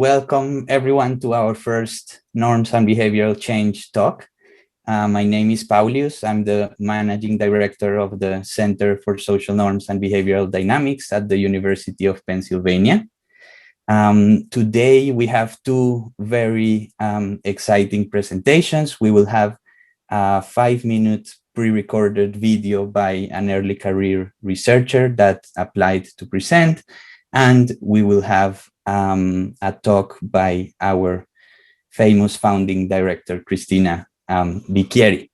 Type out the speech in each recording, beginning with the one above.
welcome everyone to our first Norms and Behavioral Change talk. My name is Paulius. I'm the Managing Director of the Center for Social Norms and Behavioral Dynamics at the University of Pennsylvania. Today we have two very exciting presentations. We will have a 5-minute pre-recorded video by an early career researcher that applied to present, and we will have a talk by our famous founding director, Cristina Bicchieri.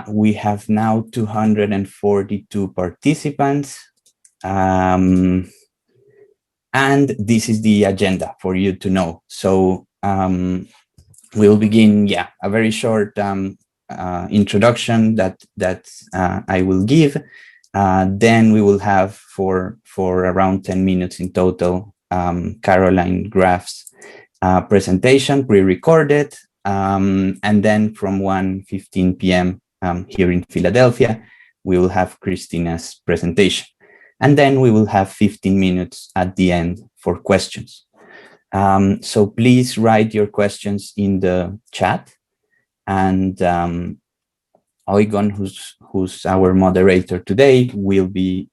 We have now 242 participants, and this is the agenda for you to know. So we'll begin, a very short introduction that I will give. Then we will have for around 10 minutes in total, Caroline Graf's presentation, pre-recorded, and then from 1:15 p.m. Here in Philadelphia, we will have Christina's presentation. And then we will have 15 minutes at the end for questions. So please write your questions in the chat, and Oigon, who's our moderator today, will be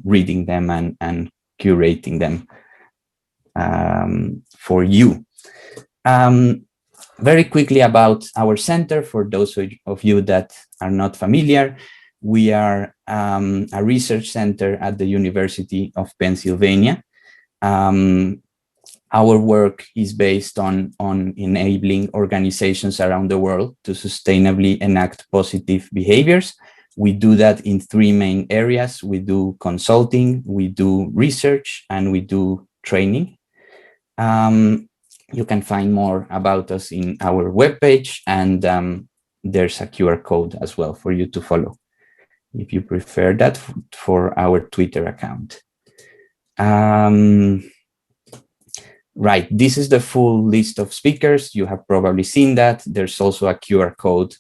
reading them and curating them for you. Very quickly about our center, for those of you that are not familiar, we are a research center at the University of Pennsylvania. Our work is based on enabling organizations around the world to sustainably enact positive behaviors. We do that in 3 main areas. We do consulting, we do research, and we do training. You can find more about us in our webpage, and there's a QR code as well for you to follow, if you prefer that, for our Twitter account. Right, this is the full list of speakers. You have probably seen that. There's also a QR code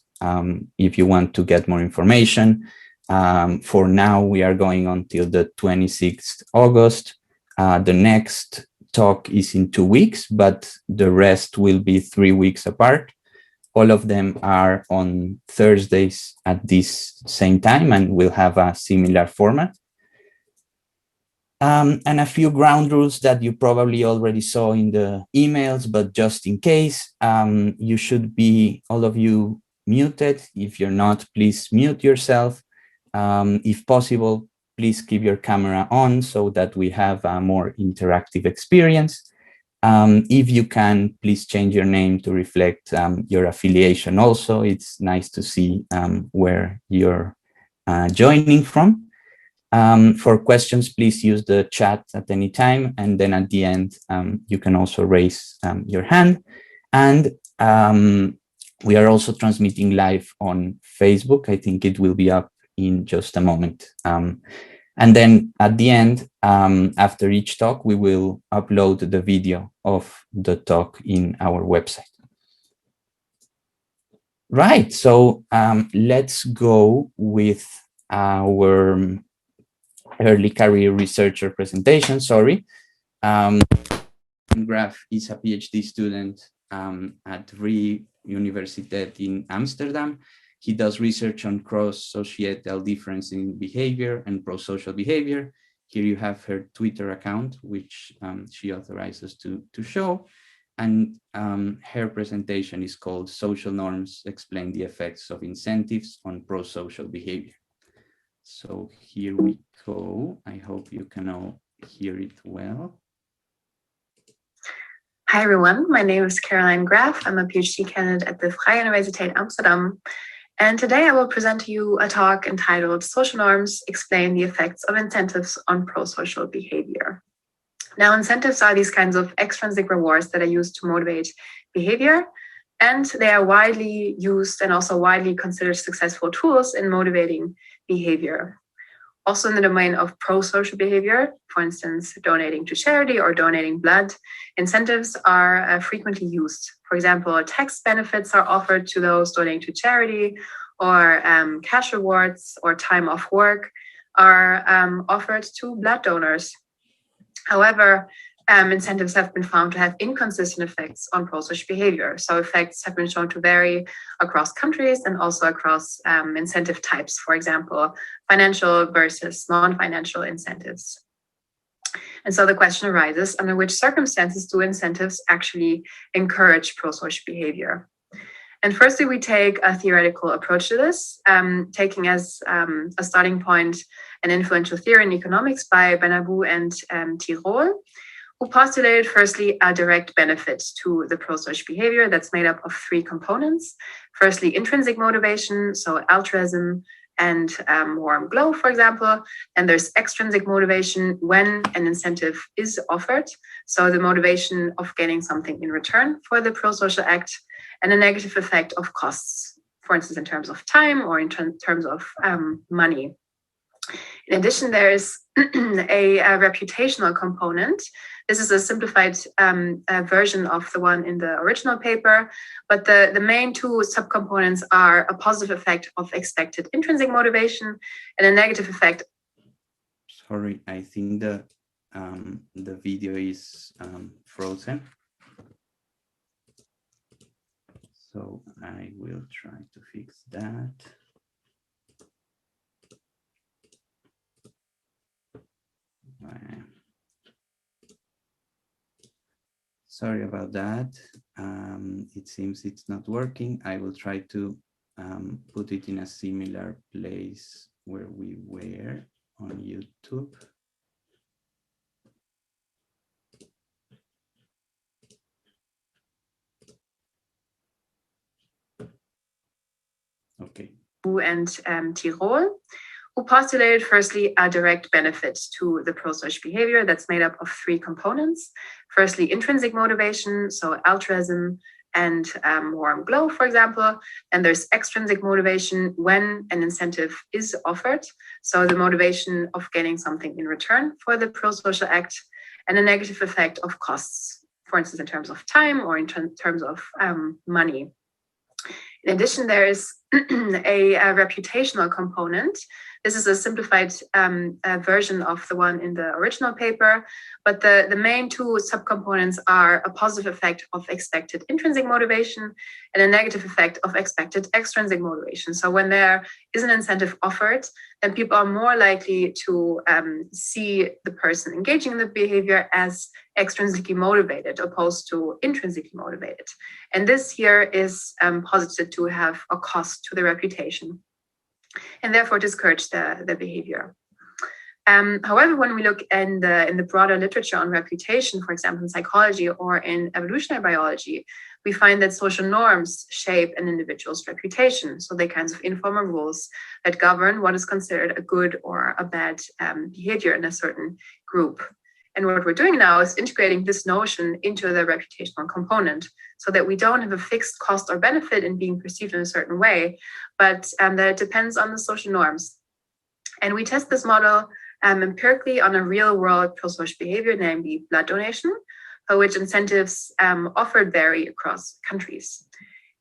if you want to get more information. For now, we are going until the 26th August. The next talk is in 2 weeks, but the rest will be 3 weeks apart. All of them are on Thursdays at this same time, and will have a similar format. And a few ground rules that you probably already saw in the emails, but just in case, you should be, all of you, muted. If you're not, please mute yourself. If possible, please keep your camera on so that we have a more interactive experience. If you can, please change your name to reflect your affiliation also. It's nice to see where you're joining from. For questions, please use the chat at any time, and then at the end, you can also raise your hand. And we are also transmitting live on Facebook. I think it will be up in just a moment. And then at the end, after each talk, we will upload the video of the talk in our website. Right, so let's go with our early career researcher presentation. Sorry. Graf is a PhD student at Vrije Universiteit in Amsterdam. He does research on cross-societal difference in behavior and pro-social behavior. Here you have her Twitter account, which she authorizes to show. And her presentation is called Social Norms Explain the Effects of Incentives on Pro-Social Behavior. So here we go. I hope you can all hear it well. Hi, everyone. My name is Caroline Graf. I'm a PhD candidate at the Vrije Universiteit Amsterdam. And today I will present to you a talk entitled Social Norms Explain the Effects of Incentives on Pro-Social Behavior. Now, incentives are these kinds of extrinsic rewards that are used to motivate behavior, and they are widely used and also widely considered successful tools in motivating behavior. Also in the domain of pro-social behavior, for instance, donating to charity or donating blood, incentives are frequently used. For example, tax benefits are offered to those donating to charity, or cash rewards or time off work are offered to blood donors. However, incentives have been found to have inconsistent effects on pro-social behavior. So effects have been shown to vary across countries and also across incentive types, for example, financial versus non-financial incentives. And so the question arises, under which circumstances do incentives actually encourage pro-social behavior? And firstly, we take a theoretical approach to this, taking as a starting point an influential theory in economics by Benabou and Tirole, who postulated firstly a direct benefit to the pro-social behavior that's made up of three components. Firstly, intrinsic motivation, so altruism and warm glow, for example. And there's extrinsic motivation when an incentive is offered, so the motivation of getting something in return for the pro-social act, and a negative effect of costs, for instance, in terms of time or in terms of money. In addition, there is a reputational component. This is a simplified version of the one in the original paper, but the main two subcomponents are a positive effect of expected intrinsic motivation and a negative effect. Sorry, I think the video is frozen. So I will try to fix that. Sorry about that. It seems it's not working. I will try to put it in a similar place where we were on YouTube. Okay. And Tirole, who postulated firstly a direct benefit to the pro-social behavior that's made up of three components. Firstly, intrinsic motivation, so altruism and warm glow, for example. And there's extrinsic motivation when an incentive is offered, so the motivation of getting something in return for the pro-social act, and a negative effect of costs, for instance, in terms of time or in terms of money. In addition, there is a reputational component. This is a simplified version of the one in the original paper, but the main two subcomponents are a positive effect of expected intrinsic motivation and a negative effect of expected extrinsic motivation. So when there is an incentive offered, then people are more likely to see the person engaging in the behavior as extrinsically motivated opposed to intrinsically motivated. And this here is posited to have a cost to the reputation, and therefore discourage the behavior. However, when we look in the broader literature on reputation, for example, in psychology or in evolutionary biology, we find that social norms shape an individual's reputation. So they're kinds of informal rules that govern what is considered a good or a bad behavior in a certain group. And what we're doing now is integrating this notion into the reputational component so that we don't have a fixed cost or benefit in being perceived in a certain way, but that it depends on the social norms. And we test this model empirically on a real world pro-social behavior, namely blood donation, for which incentives offered vary across countries.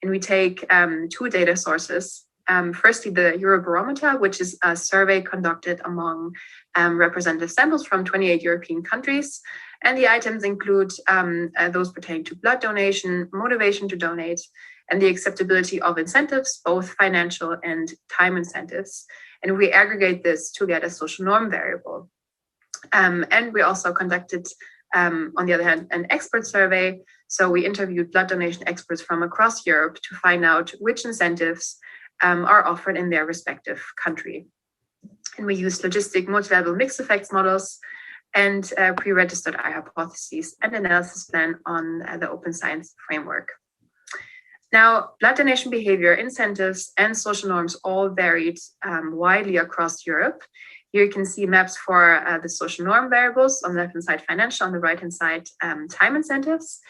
And we take two data sources. Firstly, the Eurobarometer, which is a survey conducted among representative samples from 28 European countries. And the items include those pertaining to blood donation, motivation to donate, and the acceptability of incentives, both financial and time incentives. And we aggregate this to get a social norm variable. And we also conducted, on the other hand, an expert survey. So we interviewed blood donation experts from across Europe to find out which incentives are offered in their respective country. And we used logistic multi-level mixed effects models and pre-registered our hypotheses and analysis plan on the open science framework. Now, blood donation behavior, incentives, and social norms all varied widely across Europe. Here you can see maps for the social norm variables, on the left-hand side financial, on the right-hand side time incentives.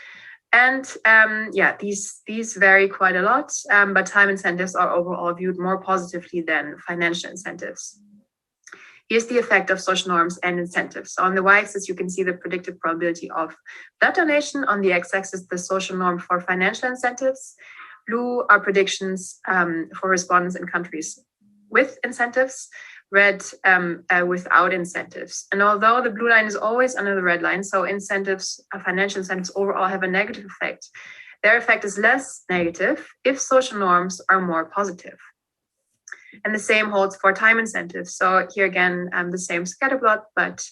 And these vary quite a lot, but time incentives are overall viewed more positively than financial incentives. Here's the effect of social norms and incentives. So on the y-axis, you can see the predicted probability of blood donation. On the x-axis, the social norm for financial incentives. Blue are predictions for respondents in countries with incentives, red without incentives. And although the blue line is always under the red line, so incentives, financial incentives overall have a negative effect, their effect is less negative if social norms are more positive. And the same holds for time incentives. So here again, the same scatter plot, but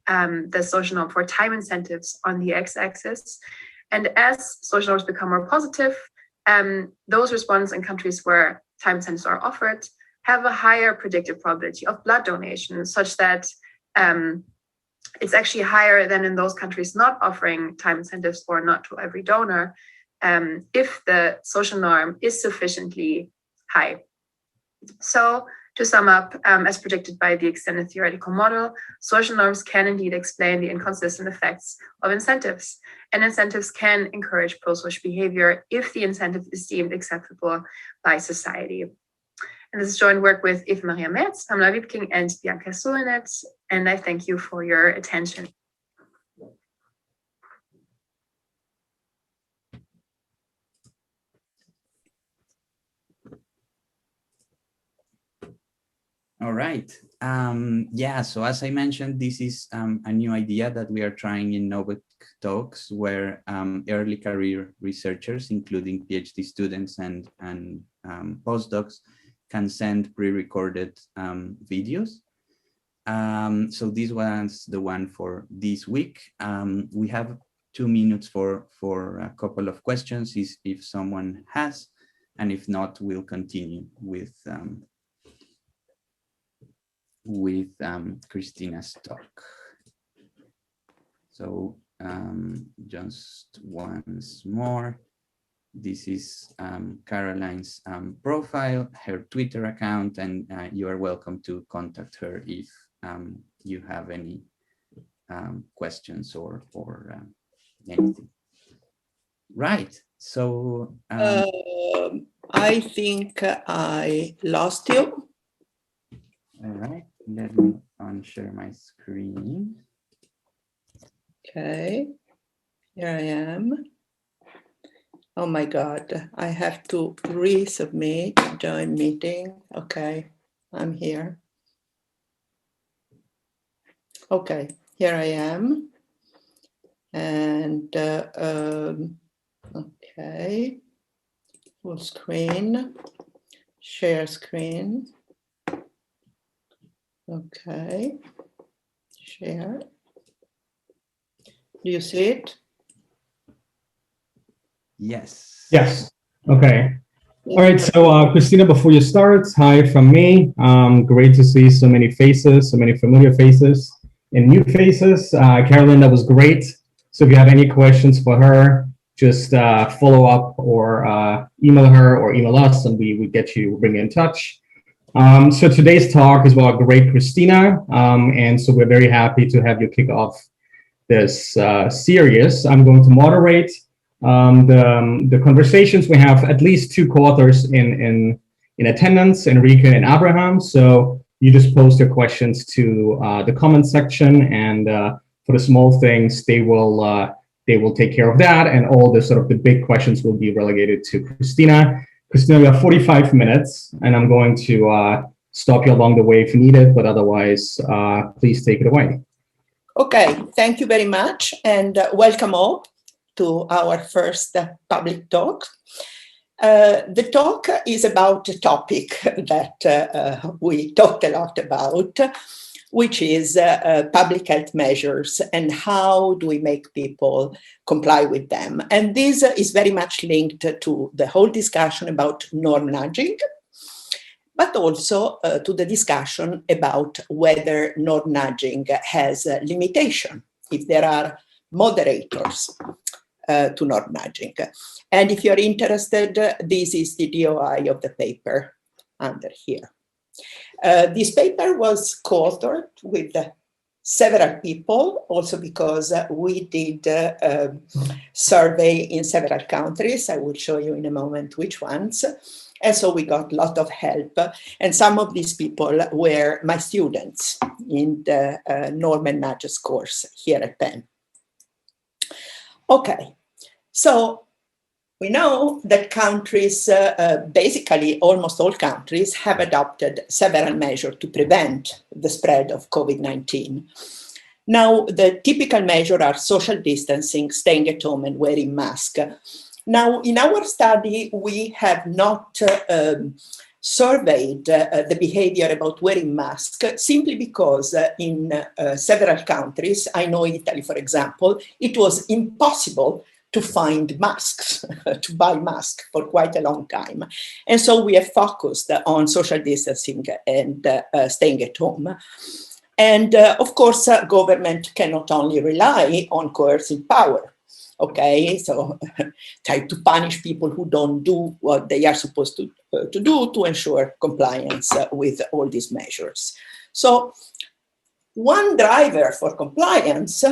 the social norm for time incentives on the x-axis. And as social norms become more positive, those respondents in countries where time incentives are offered have a higher predicted probability of blood donation, such that it's actually higher than in those countries not offering time incentives or not to every donor, if the social norm is sufficiently high. So to sum up, as predicted by the extended theoretical model, social norms can indeed explain the inconsistent effects of incentives, and incentives can encourage pro-social behavior if the incentive is deemed acceptable by society. And this is joint work with Eva Maria Metz, Pamela Wiebking, and Bianca Sulinet, and I thank you for your attention. All right. Yeah, so as I mentioned, this is a new idea that we are trying in Novik Talks, where early career researchers, including PhD students and postdocs, can send pre-recorded videos. So this was the one for this week. We have 2 minutes for a couple of questions if someone has, and if not, we'll continue with Christina's talk. So just once more, this is Caroline's profile, her Twitter account, and you are welcome to contact her if you have any questions or anything. Right, so I think I lost you. All right, let me unshare my screen. Okay, here I am. Oh my God, I have to resubmit, join meeting. Okay, I'm here. Okay, here I am. And okay, full screen, share screen. Okay, share. Do you see it? Yes. Yes. Okay. All right. So, Cristina, before you start, hi from me. Great to see so many faces, so many familiar faces and new faces. Caroline, that was great. So if you have any questions for her, just follow up or email her or email us, and we get you, bring you in touch. So today's talk is about great Cristina, and so we're very happy to have you kick off this series. I'm going to moderate the conversations. We have at least 2 co-authors in attendance, Enrique and Abraham. So you just post your questions to the comment section, and for the small things, they will take care of that, and all the sort of the big questions will be relegated to Cristina. Cristina, we have 45 minutes, and I'm going to stop you along the way if needed, but otherwise, please take it away. Okay, thank you very much, and welcome all to our first public talk. The talk is about a topic that we talked a lot about, which is public health measures and how do we make people comply with them. And this is very much linked to the whole discussion about norm nudging, but also to the discussion about whether norm nudging has a limitation, if there are moderators to norm nudging. And if you're interested, this is the DOI of the paper under here. This paper was co-authored with several people, also because we did a survey in several countries. I will show you in a moment which ones. And so we got a lot of help. And some of these people were my students in the Norm and Nudges course here at Penn. Okay, so We know that countries, basically almost all countries, have adopted several measures to prevent the spread of COVID-19. Now, the typical measures are social distancing, staying at home, and wearing masks. Now, in our study, we have not surveyed the behavior about wearing masks simply because in several countries, I know Italy, for example, it was impossible to find masks, to buy masks for quite a long time. And so we have focused on social distancing and staying at home. And of course, government cannot only rely on coercive power. Okay, so try to punish people who don't do what they are supposed to do to ensure compliance with all these measures. So one driver for compliance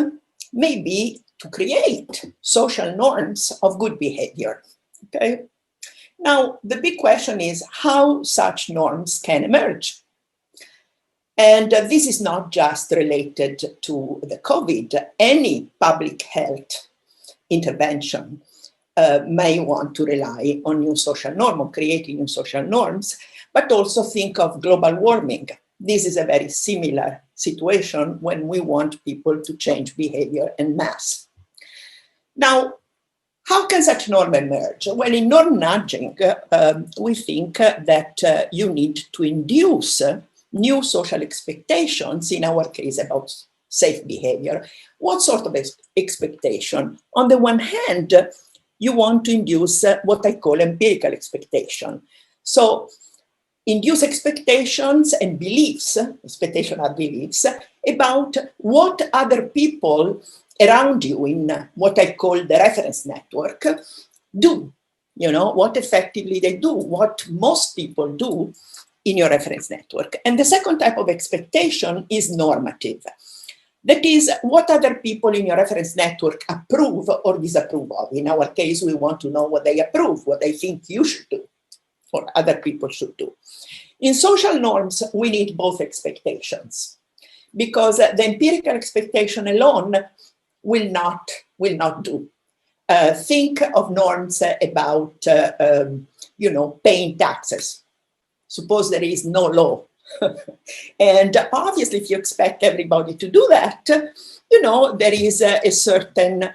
may be to create social norms of good behavior. Okay, now the big question is how such norms can emerge. And this is not just related to the COVID. Any public health intervention may want to rely on new social norms, on creating new social norms, but also think of global warming. This is a very similar situation when we want people to change behavior en masse. Now, how can such norm emerge? Well, in norm nudging, we think that you need to induce new social expectations, in our case about safe behavior. What sort of expectation? On the one hand, you want to induce what I call empirical expectation. So induce expectations and beliefs, expectation are beliefs, about what other people around you in what I call the reference network do, you know, what effectively they do, what most people do in your reference network. And the second type of expectation is normative. That is what other people in your reference network approve or disapprove of. In our case, we want to know what they approve, what they think you should do or other people should do. In social norms, we need both expectations because the empirical expectation alone will not do. Think of norms about, paying taxes. Suppose there is no law. And obviously, if you expect everybody to do that, there is a certain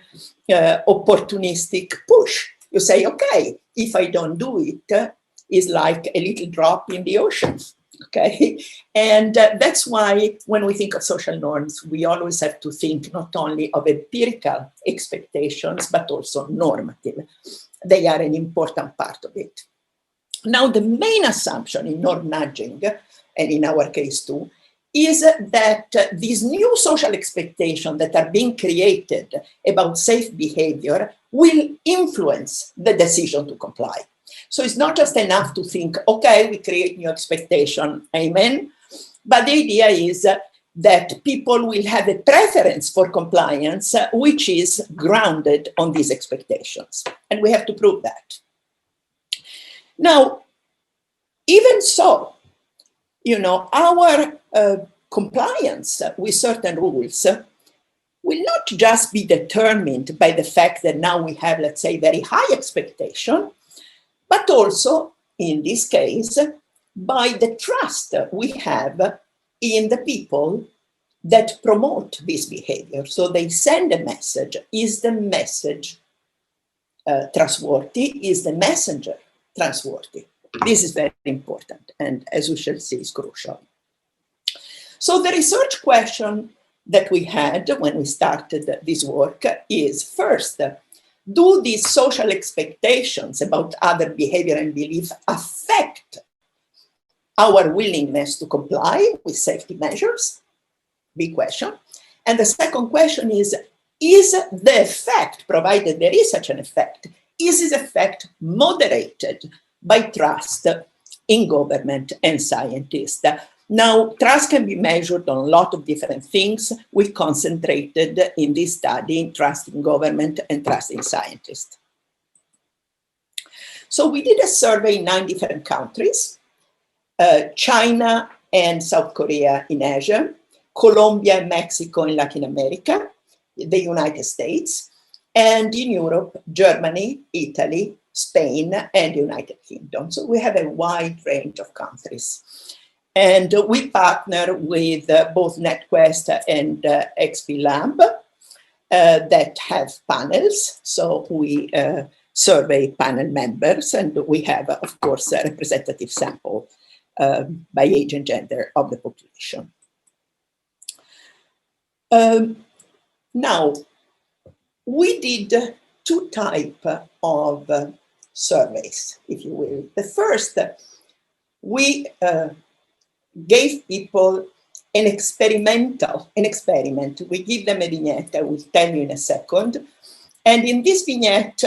opportunistic push. You say, okay, if I don't do it, it's like a little drop in the ocean. Okay, and that's why when we think of social norms, we always have to think not only of empirical expectations, but also normative. They are an important part of it. Now, the main assumption in norm nudging, and in our case too, is that these new social expectations that are being created about safe behavior will influence the decision to comply. So it's not just enough to think, okay, we create new expectation, amen. But the idea is that people will have a preference for compliance, which is grounded on these expectations. And we have to prove that. Now, even so, our compliance with certain rules will not just be determined by the fact that now we have, let's say, very high expectation, but also, in this case, by the trust we have in the people that promote this behavior. So they send a message. Is the message trustworthy? Is the messenger trustworthy? This is very important, and as we shall see, is crucial. So the research question that we had when we started this work is, first, do these social expectations about other behavior and belief affect our willingness to comply with safety measures? Big question. And the second question is the effect, provided there is such an effect, is this effect moderated by trust in government and scientists? Now, trust can be measured on a lot of different things. We concentrated in this study in trust in government and trust in scientists. So we did a survey in 9 different countries, China and South Korea in Asia, Colombia and Mexico in Latin America, the United States, and in Europe, Germany, Italy, Spain, and United Kingdom. So we have a wide range of countries. And we partner with both NetQuest and XP Lab that have panels. So we survey panel members, and we have, of course, a representative sample by age and gender of the population. Now, we did two types of surveys, if you will. The first, we gave people an experiment. We give them a vignette, I will tell you in a second. And in this vignette,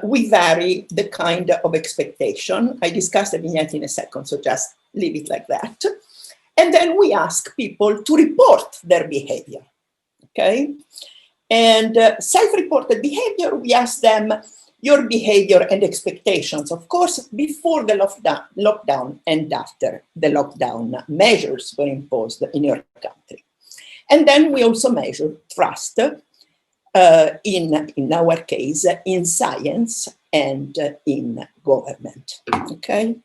we vary the kind of expectation. I discuss the vignette in a second, so just leave it like that. And then we ask people to report their behavior, okay? And self-reported behavior, we ask them your behavior and expectations, of course, before the lockdown and after the lockdown measures were imposed in your country. And then we also measure trust, in our case, in science and in government, okay?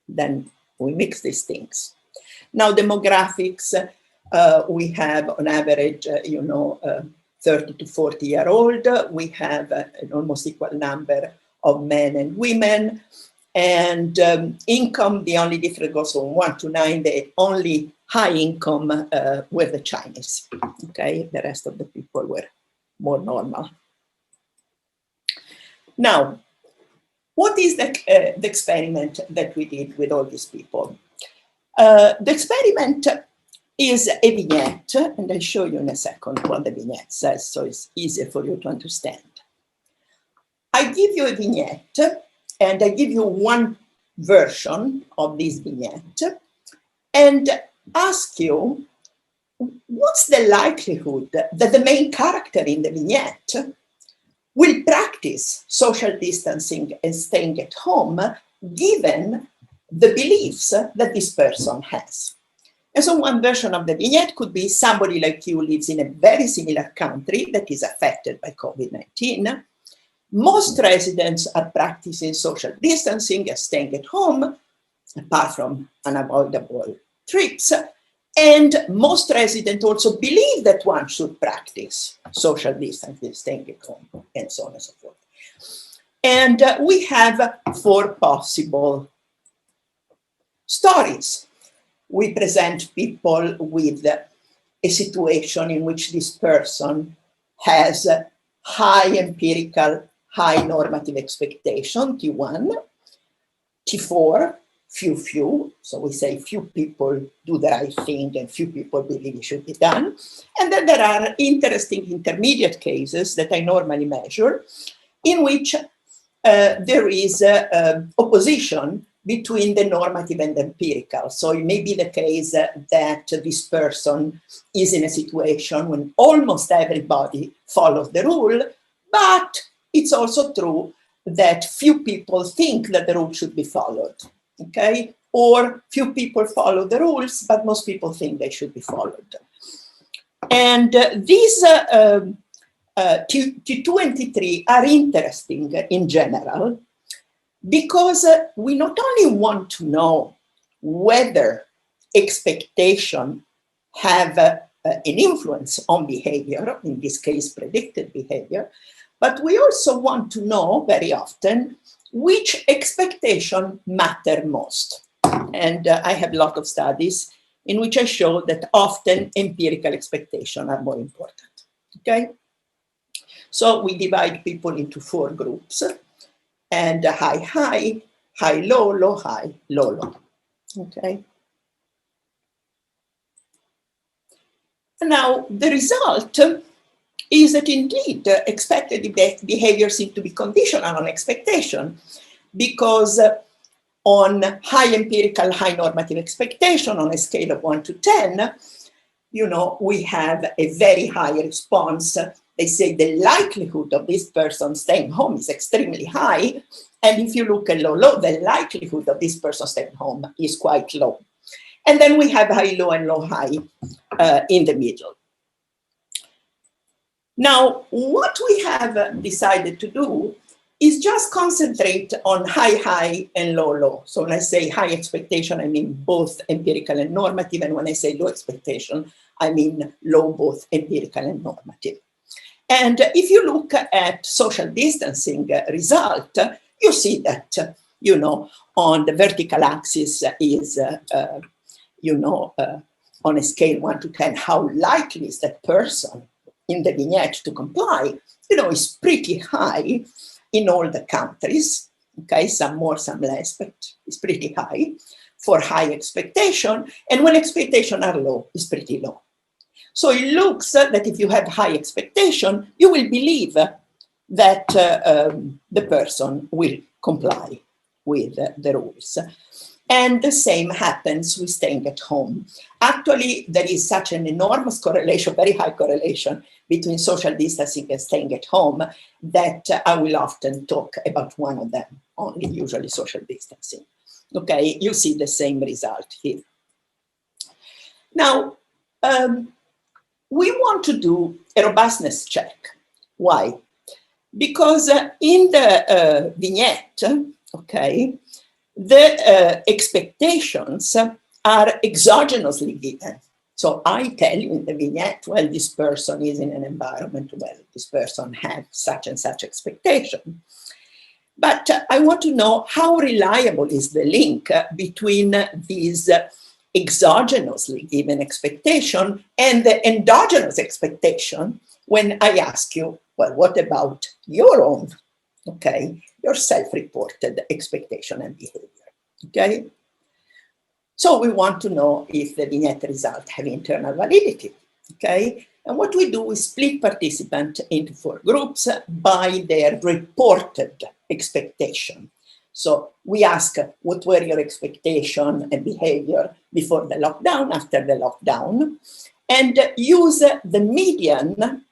Then we mix these things. Now, demographics, we have on average, 30 to 40-year-old. We have an almost equal number of men and women. And income, the only difference goes from 1 to 9. The only high income were the Chinese. Okay, the rest of the people were more normal. Now, what is the experiment that we did with all these people? The experiment is a vignette, and I'll show you in a second what the vignette says, so it's easier for you to understand. I give you a vignette, and I give you one version of this vignette, and ask you, what's the likelihood that the main character in the vignette will practice social distancing and staying at home, given the beliefs that this person has? And so one version of the vignette could be somebody like you lives in a very similar country that is affected by COVID-19. Most residents are practicing social distancing and staying at home, apart from unavoidable trips. And most residents also believe that one should practice social distancing, staying at home, and so on and so forth. And we have 4 possible stories. We present people with a situation in which this person has high empirical, high normative expectation, T1, T4, few, so we say few people do the right thing and few people believe it should be done. And then there are interesting intermediate cases that I normally measure, in which there is opposition between the normative and the empirical. So it may be the case that this person is in a situation when almost everybody follows the rule, but it's also true that few people think that the rule should be followed, okay? Or few people follow the rules, but most people think they should be followed. And these T2 and T3 are interesting in general, because we not only want to know whether expectation have an influence on behavior, in this case predicted behavior, but we also want to know very often which expectation matter most. And I have a lot of studies in which I show that often empirical expectations are more important, okay? So we divide people into 4 groups, and high, high, high, low, low, high, low, low, okay? Now, the result is that indeed expected behavior seems to be conditional on expectation, because on high empirical, high normative expectation on a scale of 1 to 10, we have a very high response. They say the likelihood of this person staying home is extremely high. And if you look at low, low, the likelihood of this person staying home is quite low. And then we have high, low, and low, high in the middle. Now, what we have decided to do is just concentrate on high and low. So when I say high expectation, I mean both empirical and normative. And when I say low expectation, I mean low both empirical and normative. And if you look at social distancing result, you see that, on the vertical axis is, on a scale 1 to 10, how likely is that person in the vignette to comply, is pretty high in all the countries. Okay, some more, some less, but it's pretty high for high expectation. And when expectations are low, it's pretty low. So it looks that if you have high expectation, you will believe that the person will comply with the rules. And the same happens with staying at home. Actually, there is such an enormous correlation, very high correlation between social distancing and staying at home that I will often talk about one of them, only usually social distancing. Okay, you see the same result here. Now, we want to do a robustness check. Why? Because in the vignette, okay, the expectations are exogenously given. So I tell you in the vignette, well, this person is in an environment, well, this person had such and such expectation. But I want to know how reliable is the link between these exogenously given expectation and the endogenous expectation when I ask you, well, what about your own, okay, your self-reported expectation and behavior, okay? So we want to know if the vignette results have internal validity, okay? And what we do, we split participants into 4 groups by their reported expectation. So we ask, what were your expectation and behavior before the lockdown, after the lockdown, and use the median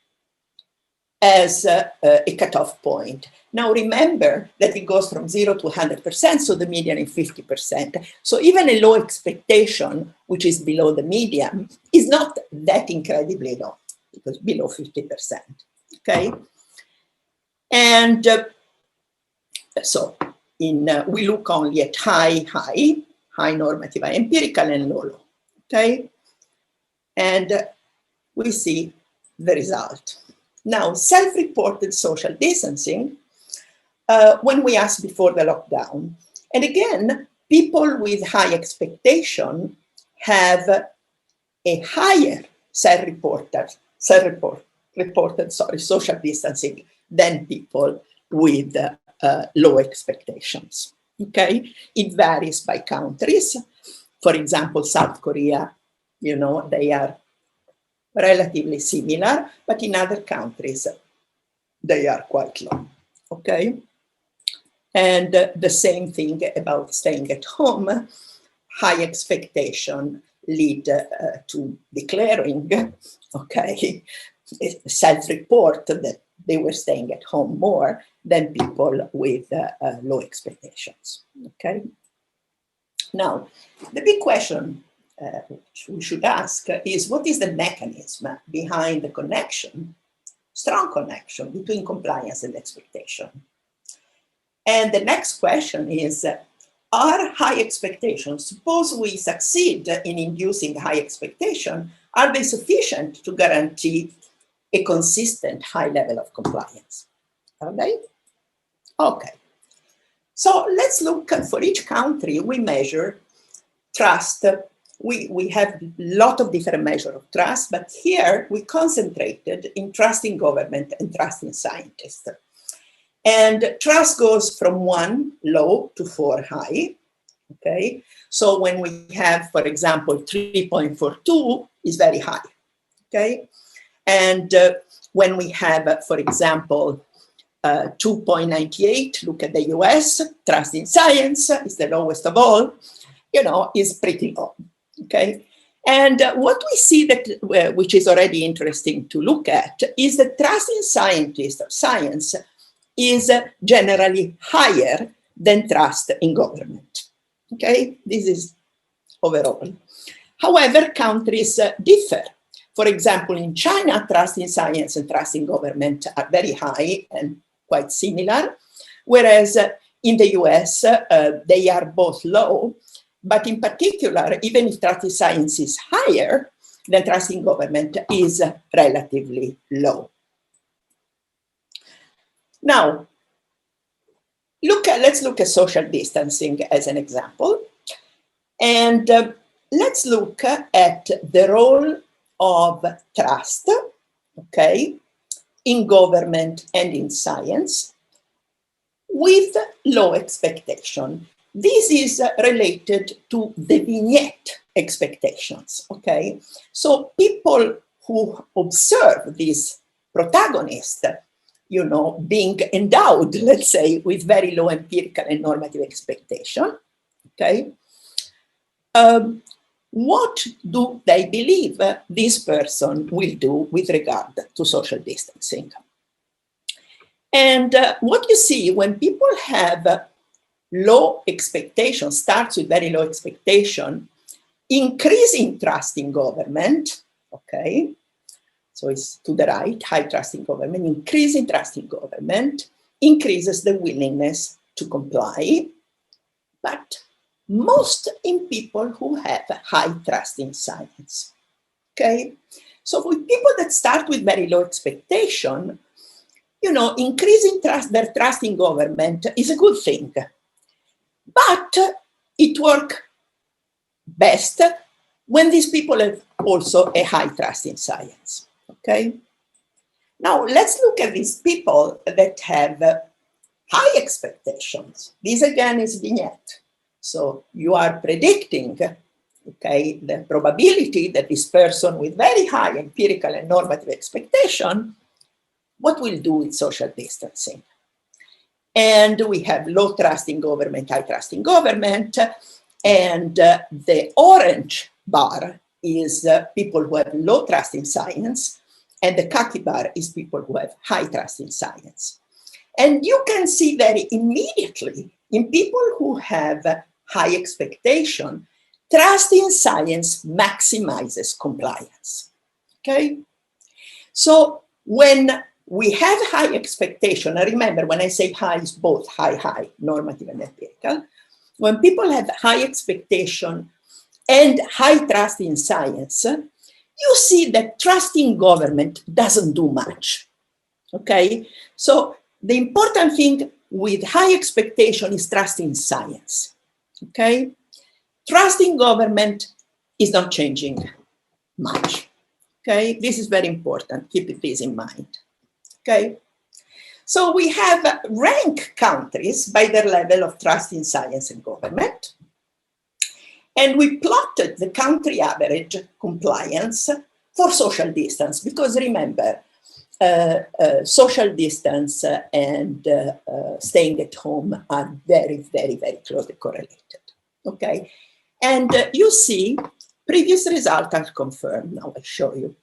as a cutoff point. Now remember that it goes from 0 to 100%, so the median is 50%. So even a low expectation, which is below the median, is not that incredibly low, because below 50%, okay? And so we look only at high normative, high empirical, and low, okay? And we see the result. Now, self-reported social distancing, when we asked before the lockdown, and again, people with high expectation have a higher self-reported social distancing than people with low expectations, okay? It varies by countries. For example, South Korea, they are relatively similar, but in other countries, they are quite low, okay? And the same thing about staying at home, high expectation lead to declaring, okay, self-report that they were staying at home more than people with low expectations, okay? Now, the big question which we should ask is, what is the mechanism behind the connection, strong connection between compliance and expectation? And the next question is, are high expectations, suppose we succeed in inducing high expectation, are they sufficient to guarantee a consistent high level of compliance? Are they? Okay. So let's look at, for each country, we measure trust. We have a lot of different measures of trust, but here we concentrated in trust in government and trust in scientists. And trust goes from 1 low to 4 high, okay? So when we have, for example, 3.42 is very high, okay? And when we have, for example, 2.98, look at the US, trust in science is the lowest of all, is pretty low, okay? And what we see that, which is already interesting to look at, is that trust in scientists or science is generally higher than trust in government, okay? This is overall. However, countries differ. For example, in China, trust in science and trust in government are very high and quite similar. whereas in the US, they are both low, but in particular, even if trust in science is higher, then trust in government is relatively low. Now, let's look at social distancing as an example. And let's look at the role of trust, okay, in government and in science with low expectation. This is related to the Vignette expectations, okay? So people who observe this protagonist, you know, being endowed, let's say, with very low empirical and normative expectation, okay? What do they believe this person will do with regard to social distancing? And what you see when people have low expectation, starts with very low expectation, increasing trust in government, okay? So it's to the right, high trust in government, increasing trust in government, increases the willingness to comply, but most in people who have high trust in science, okay? So with people that start with very low expectation, you know, increasing their trust in government is a good thing, but it works best when these people have also a high trust in science, okay? Now, let's look at these people that have high expectations. This again is Vignette. So you are predicting, okay, the probability that this person with very high empirical and normative expectation, what will do with social distancing. And we have low trust in government, high trust in government, and the orange bar is people who have low trust in science, and the khaki bar is people who have high trust in science. And you can see very immediately in people who have high expectation, trust in science maximizes compliance, okay? So when we have high expectation, and remember when I say high, it's both high, normative and empirical. When people have high expectation and high trust in science, you see that trust in government doesn't do much, okay? So the important thing with high expectation is trust in science, okay? Trust in government is not changing much, okay? This is very important, keep this in mind, okay? So we have ranked countries by their level of trust in science and government. And we plotted the country average compliance for social distance, because remember, social distance and staying at home are very, very, very closely correlated, okay? And you see, previous results are confirmed. Now I show you.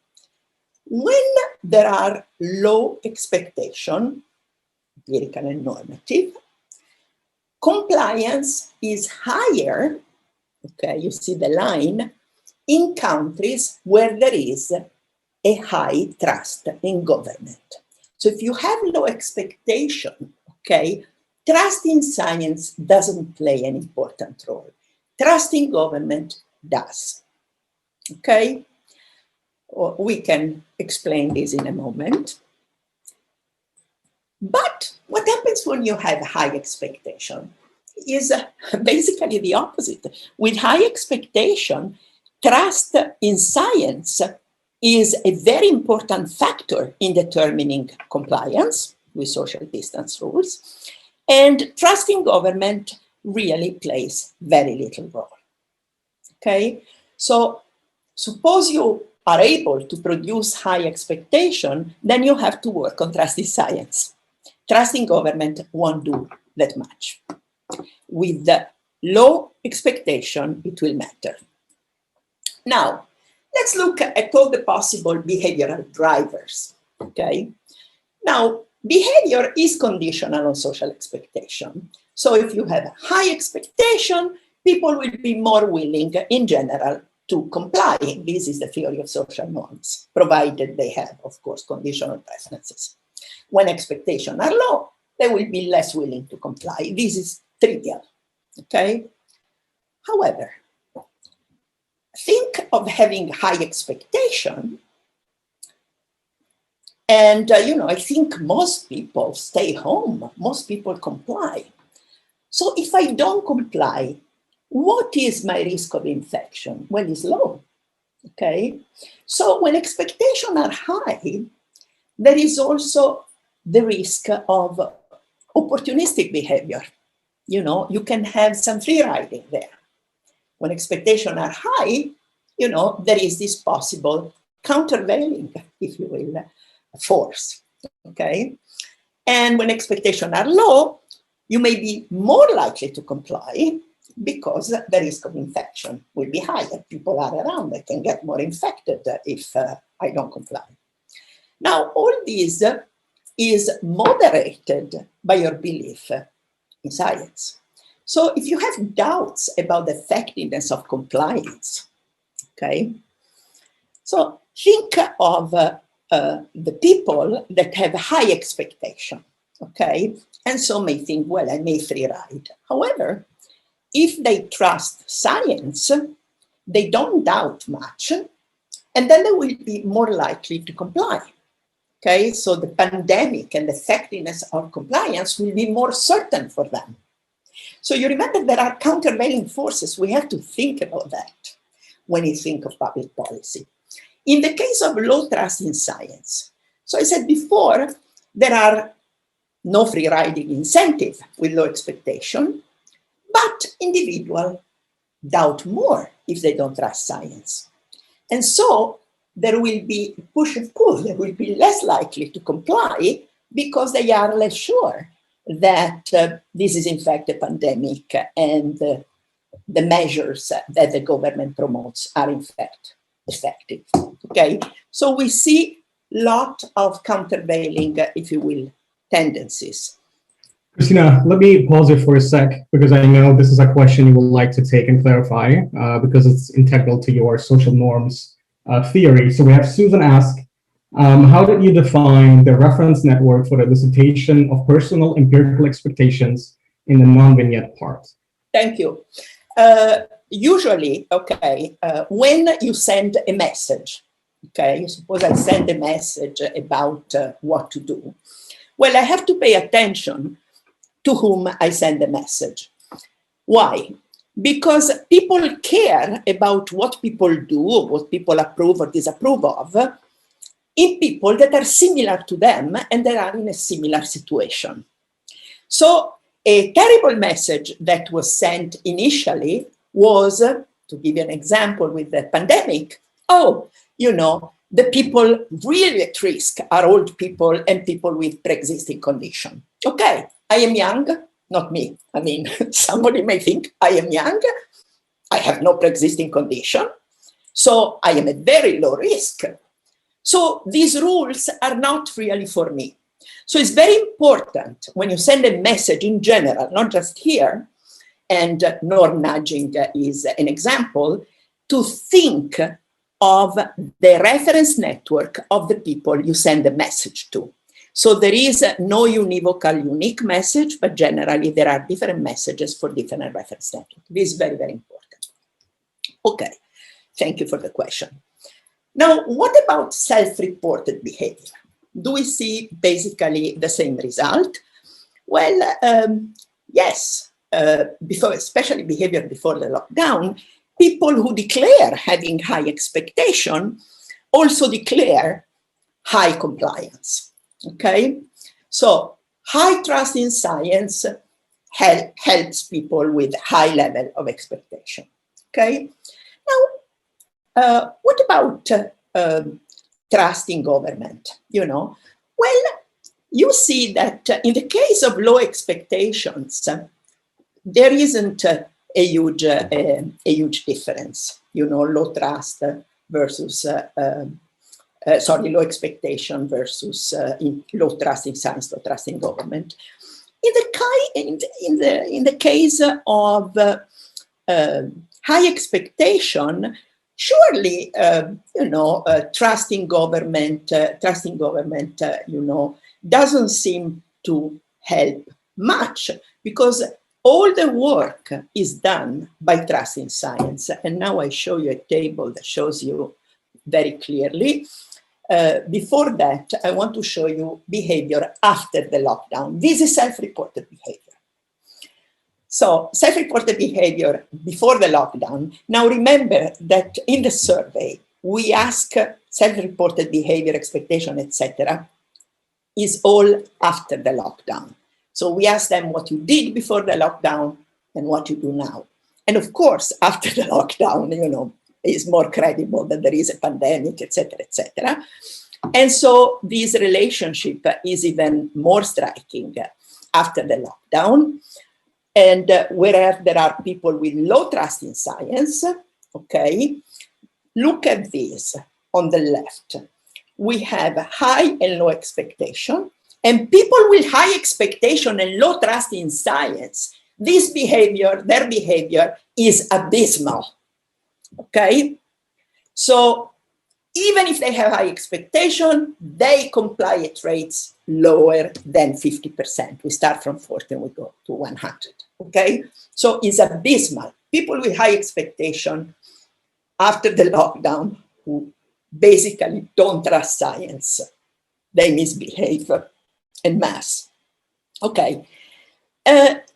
When there are low expectation, empirical and normative, compliance is higher, okay, you see the line, in countries where there is a high trust in government. So if you have low expectation, okay, trust in science doesn't play an important role. Trust in government does, okay? We can explain this in a moment. But what happens when you have high expectation is basically the opposite. With high expectation, trust in science is a very important factor in determining compliance with social distance rules. And trust in government really plays very little role, okay? So suppose you are able to produce high expectation, then you have to work on trust in science. Trust in government won't do that much. With the low expectation, it will matter. Now, let's look at all the possible behavioral drivers, okay? Now, behavior is conditional on social expectation. So if you have high expectation, people will be more willing in general to comply. This is the theory of social norms, provided they have, of course, conditional preferences. When expectations are low, they will be less willing to comply. This is trivial, okay? However, think of having high expectation. And, I think most people stay home. Most people comply. So if I don't comply, what is my risk of infection? Well, it's low, okay? So when expectations are high, there is also the risk of opportunistic behavior. You can have some free riding there. When expectations are high, there is this possible countervailing, if you will, force, okay? And when expectations are low, you may be more likely to comply because the risk of infection will be higher. People are around, they can get more infected if I don't comply. Now, all this is moderated by your belief in science. So if you have doubts about the effectiveness of compliance, okay, so think of the people that have high expectation, okay, and so may think, well, I may free ride. However, if they trust science, they don't doubt much, and then they will be more likely to comply. Okay, so the pandemic and the effectiveness of compliance will be more certain for them. So you remember there are countervailing forces. We have to think about that when you think of public policy. In the case of low trust in science, so I said before, there are no free riding incentive with low expectation, but individuals doubt more if they don't trust science. And so there will be push and pull. They will be less likely to comply because they are less sure that this is in fact a pandemic and the measures that the government promotes are in fact effective. Okay, so we see a lot of countervailing, if you will, tendencies. Cristina, let me pause it for a sec, because I know this is a question you would like to take and clarify, because it's integral to your social norms theory. So we have Susan ask, how did you define the reference network for the elicitation of personal empirical expectations in the non-vignette part? Thank you. Usually, okay, when you send a message, okay, suppose I send a message about what to do, well, I have to pay attention to whom I send the message. Why? Because people care about what people do, what people approve or disapprove of, in people that are similar to them and that are in a similar situation. So a terrible message that was sent initially was, to give you an example with the pandemic, the people really at risk are old people and people with pre-existing condition. Okay, I am young, not me. I mean, somebody may think I am young, I have no pre-existing condition, so I am at very low risk. So these rules are not really for me. So it's very important when you send a message in general, not just here, and norm nudging is an example, to think of the reference network of the people you send the message to. So there is no univocal unique message, but generally there are different messages for different reference networks. This is very, very important. Okay, thank you for the question. Now, what about self-reported behavior? Do we see basically the same result? Well, yes, especially behavior before the lockdown, people who declare having high expectation also declare high compliance, okay? So high trust in science helps people with high level of expectation, okay? Now, what about trust in government? Well, you see that in the case of low expectations, there isn't a huge difference, low trust versus, low expectation versus low trust in science, low trust in government. In the case of high expectation, surely, trust in government, doesn't seem to help much, because all the work is done by trust in science. And now I show you a table that shows you very clearly. Before that, I want to show you behavior after the lockdown. This is self-reported behavior. So self-reported behavior before the lockdown. Now remember that in the survey, we ask self-reported behavior, expectation, etc. is all after the lockdown. So we ask them what you did before the lockdown and what you do now. And of course, after the lockdown, you know, is more credible that there is a pandemic, etc., etc. And so this relationship is even more striking after the lockdown. And whereas there are people with low trust in science, okay, look at this on the left. We have high and low expectation, and people with high expectation and low trust in science, this behavior, their behavior is abysmal, okay? So even if they have high expectation, they comply at rates lower than 50%. We start from 40 and we go to 100, okay? So it's abysmal. People with high expectation after the lockdown who basically don't trust science, they misbehave en masse. Okay.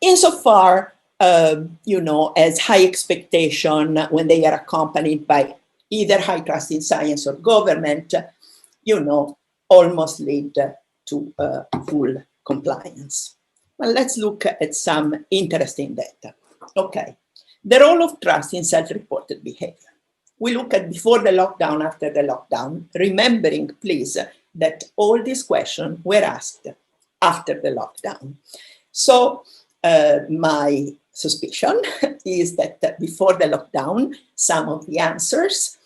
Insofar, you know, as high expectation when they are accompanied by either high trust in science or government, you know, almost lead to full compliance. Well, let's look at some interesting data. Okay. The role of trust in self-reported behavior. We look at before the lockdown, after the lockdown, remembering, please, that all these questions were asked after the lockdown. So my suspicion is that before the lockdown, some of the answers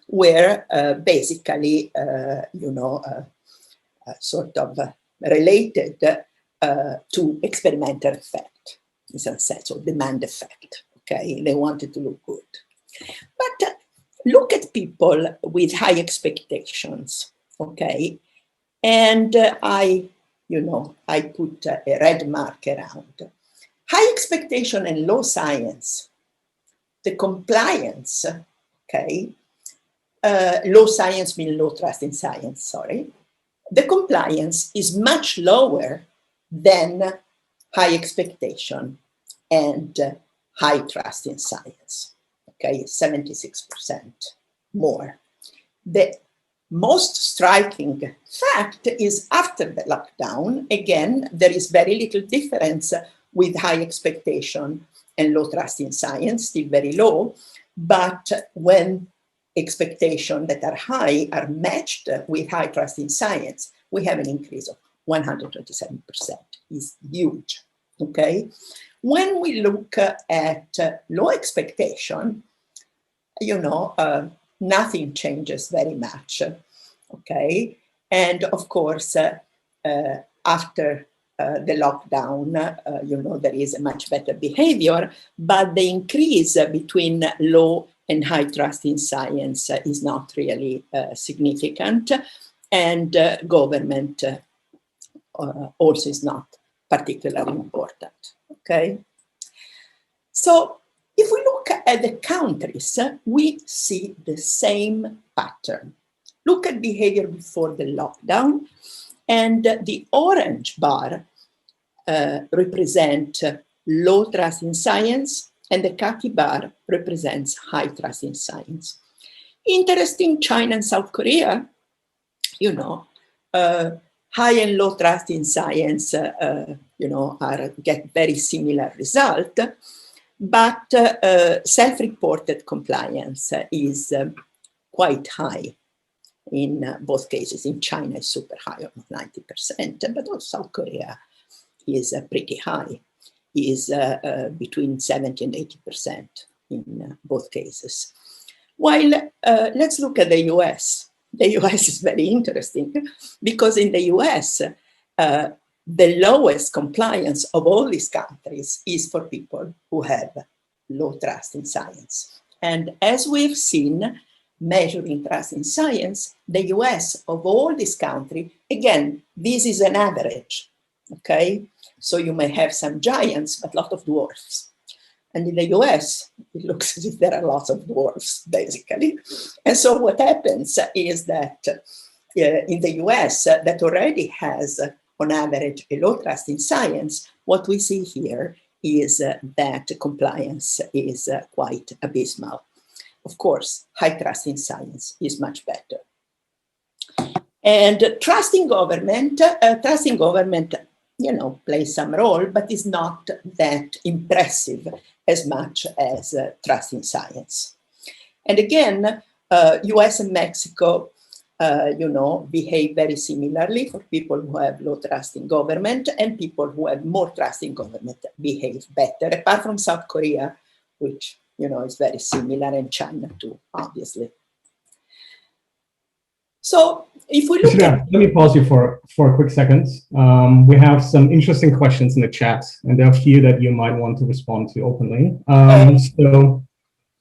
were basically, you know, sort of related to experimental effect, in some sense, or demand effect. Okay, they wanted to look good. But look at people with high expectations, okay? And you know, I put a red mark around. High expectation and low science, the compliance, okay? Low science means low trust in science, sorry. The compliance is much lower than high expectation and high trust in science, okay? 76% more. The most striking fact is after the lockdown, again, there is very little difference with high expectation and low trust in science, still very low, but when expectations that are high are matched with high trust in science, we have an increase of 127%. It's huge, okay? When we look at low expectation, you know, nothing changes very much, okay? And of course, after the lockdown, you know, there is a much better behavior, but the increase between low and high trust in science is not really significant, and government also is not particularly important, okay? So if we look at the countries, we see the same pattern. Look at behavior before the lockdown, and the orange bar represent low trust in science, and the khaki bar represents high trust in science. Interesting, China and South Korea, you know, high and low trust in science, you know, get very similar result, but self-reported compliance is quite high in both cases. In China, it's super high, almost 90%, but also South Korea is pretty high, is between 70 and 80% in both cases. While let's look at the US. The US is very interesting because in the US, the lowest compliance of all these countries is for people who have low trust in science. And as we've seen, measuring trust in science, the US of all these countries, again, this is an average, okay? So you may have some giants, but a lot of dwarfs. And in the US, it looks as if there are lots of dwarfs, basically. And so what happens is that in the US, that already has, on average, a low trust in science, what we see here is that compliance is quite abysmal. Of course, high trust in science is much better. And trust in government, you know, plays some role, but is not that impressive as much as trust in science. And again, US and Mexico, you know, behave very similarly for people who have low trust in government, and people who have more trust in government behave better, apart from South Korea, which, you know, is very similar, and China too, obviously. So if we look at... Let me pause you for a quick second. We have some interesting questions in the chat, and there are a few that you might want to respond to openly. So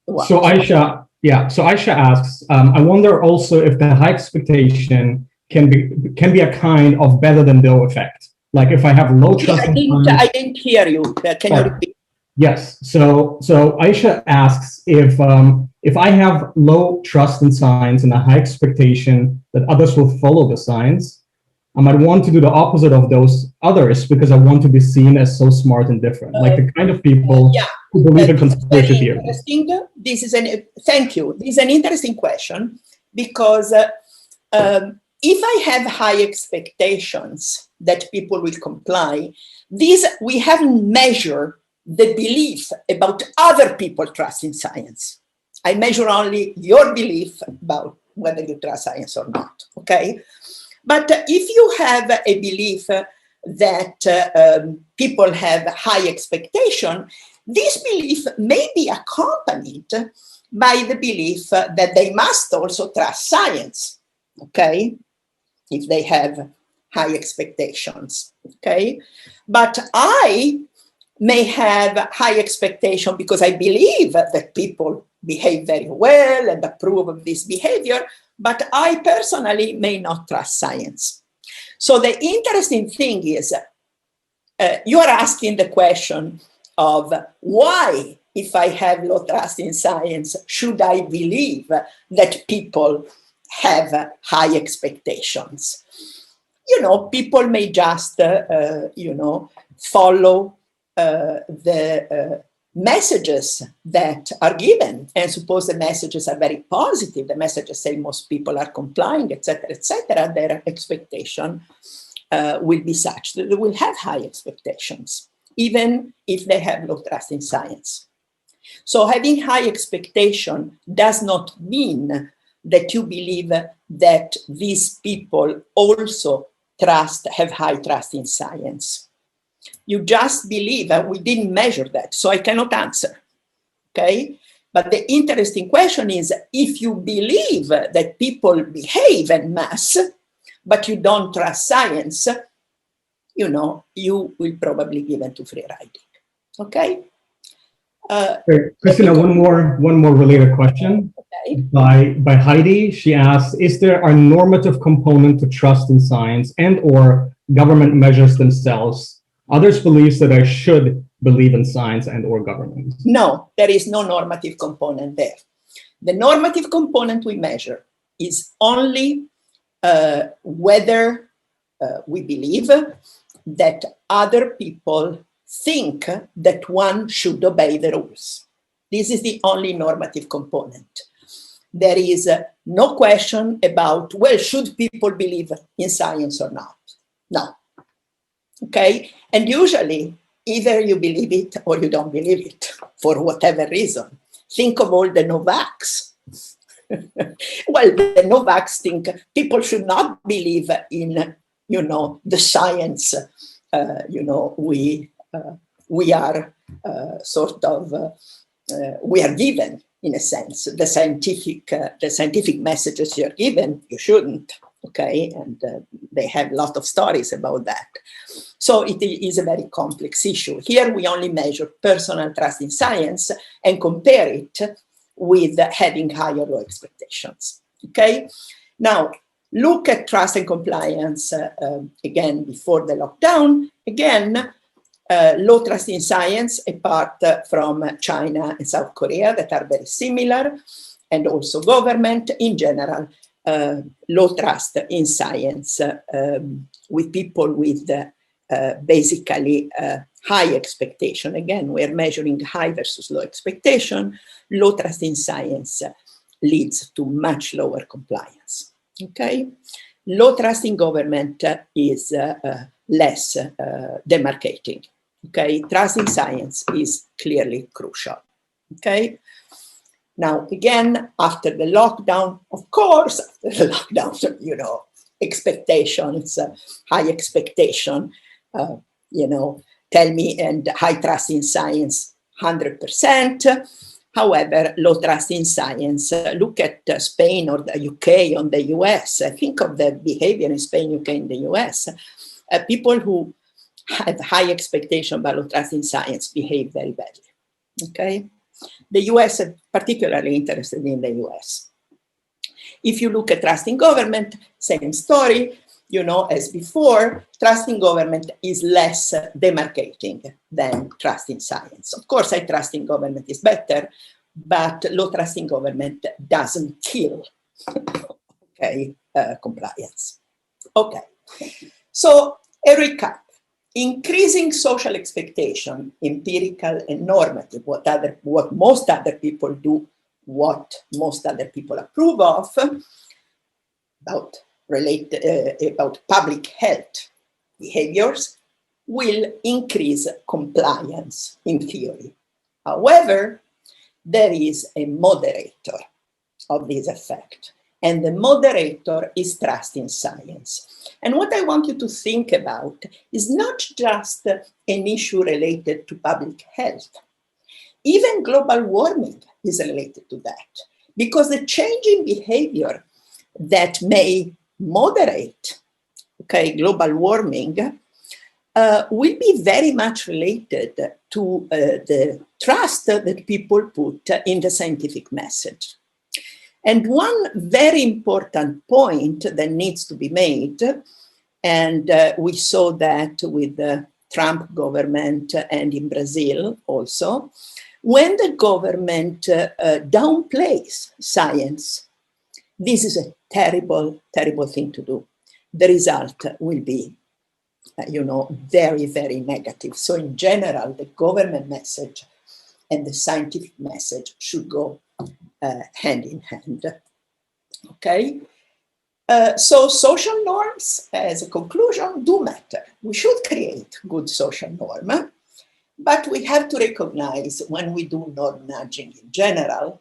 Aisha, so Aisha asks, I wonder also if the high expectation can be a kind of better than low effect. Like if I have low trust. I didn't hear you. Can you repeat? Yes. So Aisha asks if I have low trust in science and a high expectation that others will follow the science, I might want to do the opposite of those others because I want to be seen as so smart and different, like the kind of people who believe in conspiracy theories. Thank you. This is an interesting question because if I have high expectations that people will comply, we haven't measured the belief about other people trust in science. I measure only your belief about whether you trust science or not, okay? But if you have a belief that people have high expectation, this belief may be accompanied by the belief that they must also trust science, okay? If they have high expectations, okay? But I may have high expectation because I believe that people behave very well and approve of this behavior, but I personally may not trust science. So the interesting thing is, you are asking the question of why, if I have low trust in science, should I believe that people have high expectations? You know, people may just, you know, follow the messages that are given, and suppose the messages are very positive, the messages say most people are complying, etc., their expectation will be such that they will have high expectations, even if they have low trust in science. So having high expectation does not mean that you believe that these people also have high trust in science. You just believe that we didn't measure that, so I cannot answer, okay? But the interesting question is, if you believe that people behave en masse, but you don't trust science, you know, you will probably give into free riding, okay? Cristina, one more related question by Heidi. She asks, is there a normative component to trust in science and or government measures themselves? Others believe that I should believe in science and or government. No, there is no normative component there. The normative component we measure is only whether we believe that other people think that one should obey the rules. This is the only normative component. There is no question about, well, should people believe in science or not? No. Okay, and usually either you believe it or you don't believe it for whatever reason. Think of all the no-vax. Well, the no-vax think people should not believe in, you know, the science. You know, we are sort of we are given, in a sense, the scientific messages you're given. You shouldn't. Okay, and they have a lot of stories about that. So it is a very complex issue. Here we only measure personal trust in science and compare it with having high or low expectations. Okay, now look at trust and compliance again before the lockdown. Again, low trust in science, apart from China and South Korea, that are very similar, and also government in general, low trust in science, with people with basically high expectation. Again, we're measuring high versus low expectation. Low trust in science leads to much lower compliance. Okay, low trust in government is less demarcating. Okay, trust in science is clearly crucial. Okay, now again, after the lockdown, of course, after the lockdown, you know, expectations, high expectation, you know, tell me, and high trust in science, 100%. However, low trust in science, look at Spain or the UK or the US. Think of the behavior in Spain, UK, and the US. People who have high expectation but low trust in science behave very badly. Okay, the US are particularly interested in the US. If you look at trust in government, same story. You know, as before, trust in government is less demarcating than trust in science. Of course, high trust in government is better, but low trust in government doesn't kill, okay, compliance. Okay, so a recap. Increasing social expectation, empirical and normative, what most other people do, what most other people approve of, about public health behaviors, will increase compliance in theory. However, there is a moderator of this effect, and the moderator is trust in science. And what I want you to think about is not just an issue related to public health. Even global warming is related to that, because the change in behavior that may moderate, okay, global warming will be very much related to the trust that people put in the scientific message. And one very important point that needs to be made, and we saw that with the Trump government and in Brazil also, when the government downplays science, this is a terrible, terrible thing to do. The result will be, you know, very, very negative. So in general, the government message and the scientific message should go hand in hand. Okay? So social norms, as a conclusion, do matter. We should create good social norm, but we have to recognize when we do norm nudging in general,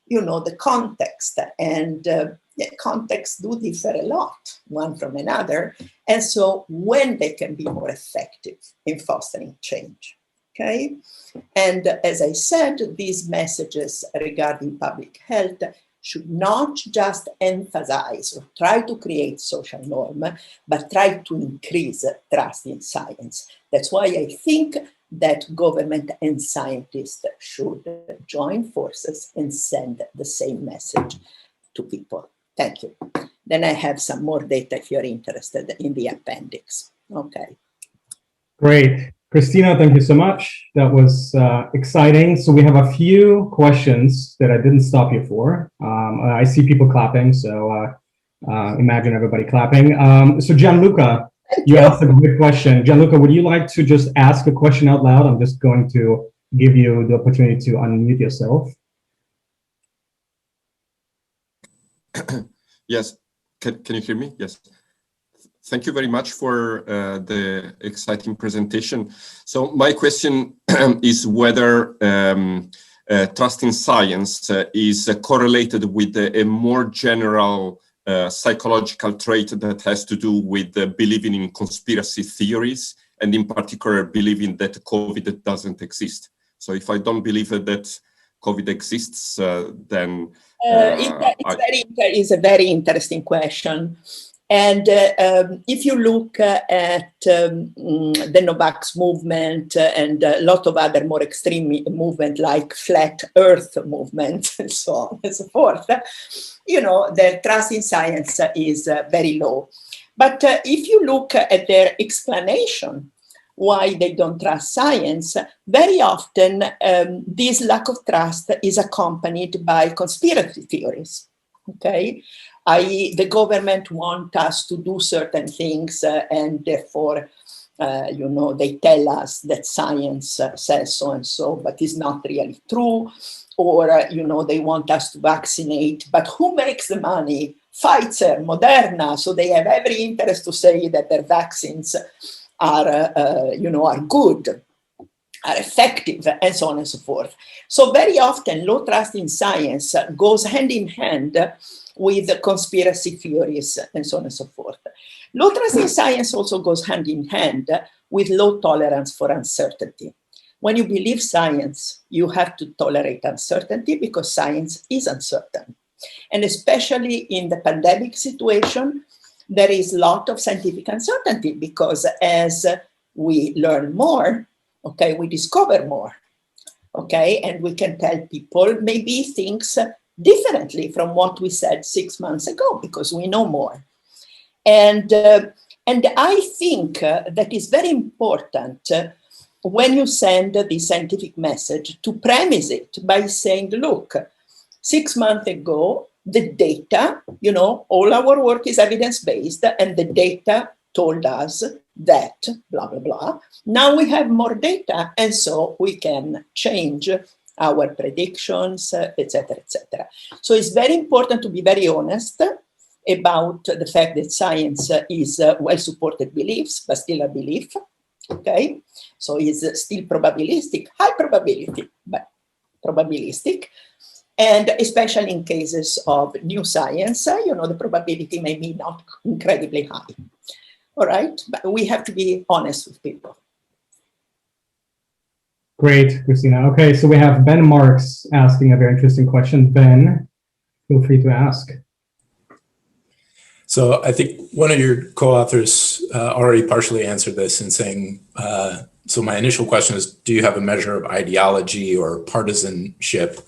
you know, the context, and the contexts do differ a lot, one from another, and so when they can be more effective in fostering change, okay? And as I said, these messages regarding public health should not just emphasize or try to create social norm, but try to increase trust in science. That's why I think that government and scientists should join forces and send the same message to people. Thank you. Then I have some more data if you're interested in the appendix. Okay. Great. Cristina, thank you so much. That was exciting. So we have a few questions that I didn't stop you for. I see people clapping, so imagine everybody clapping. So Gianluca, you asked a good question. Gianluca, would you like to just ask a question out loud? I'm just going to give you the opportunity to unmute yourself. Yes, can you hear me? Yes. Thank you very much for the exciting presentation. So my question is whether trust in science is correlated with a more general psychological trait that has to do with believing in conspiracy theories, and in particular believing that COVID doesn't exist. So if I don't believe that COVID exists, then it's a very interesting question. And if you look at the no-vax movement and a lot of other more extreme movements like flat earth movement and so on and so forth, you know, their trust in science is very low. But if you look at their explanation why they don't trust science, very often this lack of trust is accompanied by conspiracy theories, okay? i.e. the government wants us to do certain things and therefore, they tell us that science says so and so, but it's not really true. Or, they want us to vaccinate, but who makes the money? Pfizer, Moderna, so they have every interest to say that their vaccines are good, are effective, and so on and so forth. So very often, low trust in science goes hand in hand with conspiracy theories and so on and so forth. Low trust in science also goes hand in hand with low tolerance for uncertainty. When you believe science, you have to tolerate uncertainty because science is uncertain. And especially in the pandemic situation, there is a lot of scientific uncertainty because as we learn more, okay, we discover more, okay, and we can tell people maybe things differently from what we said 6 months ago because we know more. And I think that is very important when you send the scientific message to premise it by saying, look, 6 months ago, the data, all our work is evidence-based and the data told us that, blah, blah, blah. Now we have more data and so we can change our predictions, etc., etc. So it's very important to be very honest about the fact that science is well-supported beliefs, but still a belief, okay? So it's still probabilistic, high probability, but probabilistic. And especially in cases of new science, the probability may be not incredibly high, all right? But we have to be honest with people. Great, Cristina. Okay, so we have Ben Marks asking a very interesting question. Ben, feel free to ask. So I think one of your co-authors already partially answered this in saying, so my initial question is, do you have a measure of ideology or partisanship?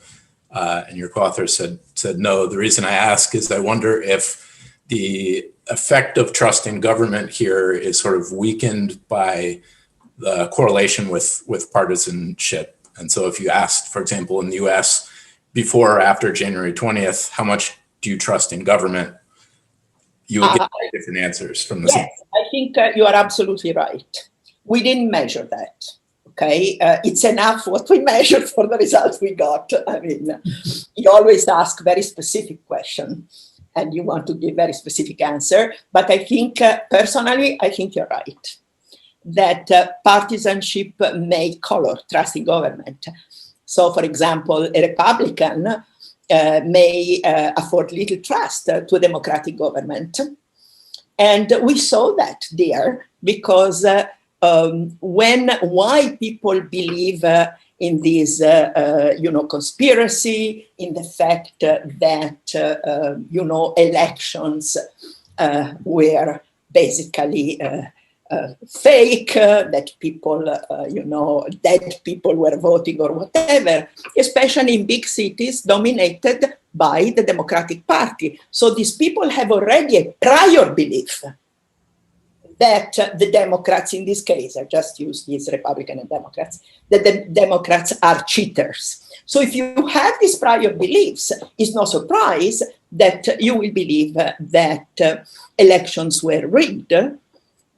And your co-author said no. The reason I ask is I wonder if the effect of trust in government here is sort of weakened by the correlation with partisanship. And so if you asked, for example, in the US, before or after January 20th, how much do you trust in government? You would get very different answers from the same. Yes, I think you are absolutely right. We didn't measure that, okay? It's enough what we measured for the results we got. I mean, you always ask very specific questions and you want to give very specific answer. But I think, personally, I think you're right. That partisanship may color trust in government. So, for example, a Republican may afford little trust to a democratic government. And we saw that there because why people believe in this, conspiracy, in the fact that, elections were basically fake, that people, dead people were voting or whatever, especially in big cities dominated by the Democratic Party. So these people have already a prior belief that the Democrats, in this case, I just use these Republican and Democrats, that the Democrats are cheaters. So if you have these prior beliefs, it's no surprise that you will believe that elections were rigged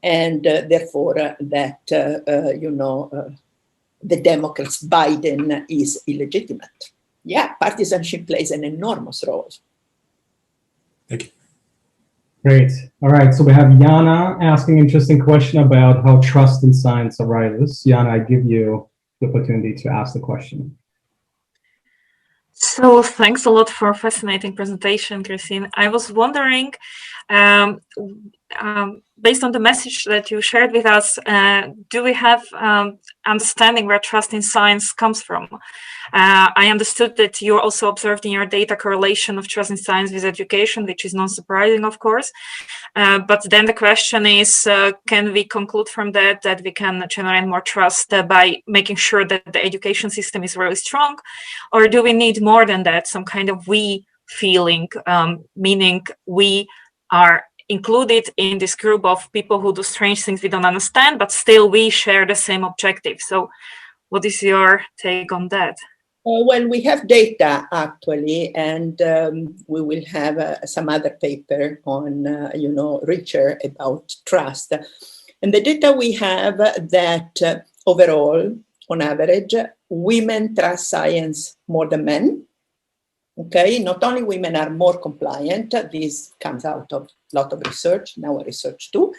and therefore that, the Democrats, Biden is illegitimate. Yeah, partisanship plays an enormous role. Thank you. Great. All right, so we have Yana asking an interesting question about how trust in science arises. Yana, I give you the opportunity to ask the question. So thanks a lot for a fascinating presentation, Christine. I was wondering, based on the message that you shared with us, do we have understanding where trust in science comes from? I understood that you also observed in your data correlation of trust in science with education, which is not surprising, of course. But then the question is, can we conclude from that we can generate more trust by making sure that the education system is really strong? Or do we need more than that, some kind of we feeling, meaning we are included in this group of people who do strange things we don't understand, but still we share the same objective. So what is your take on that? Well, we have data actually, and we will have some other paper on, richer about trust. And the data we have that overall, on average, women trust science more than men. Okay, not only women are more compliant, this comes out of a lot of research, in our research too,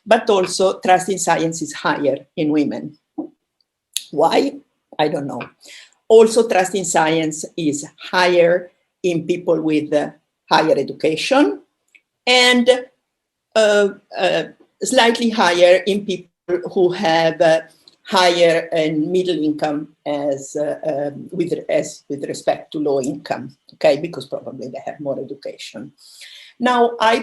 but also trust in science is higher in women. Why? I don't know. Also, trust in science is higher in people with higher education and slightly higher in people who have higher and middle income with respect to low income, okay, because probably they have more education. Now, I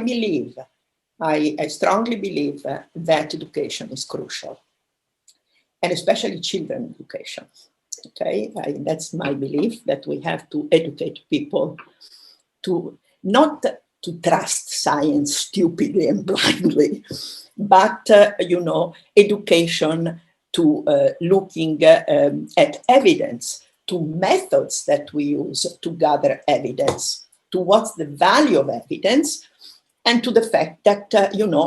strongly believe that education is crucial, and especially children education. Okay, that's my belief, that we have to educate people to not to trust science stupidly and blindly, but education to looking at evidence, to methods that we use to gather evidence, to what's the value of evidence, and to the fact that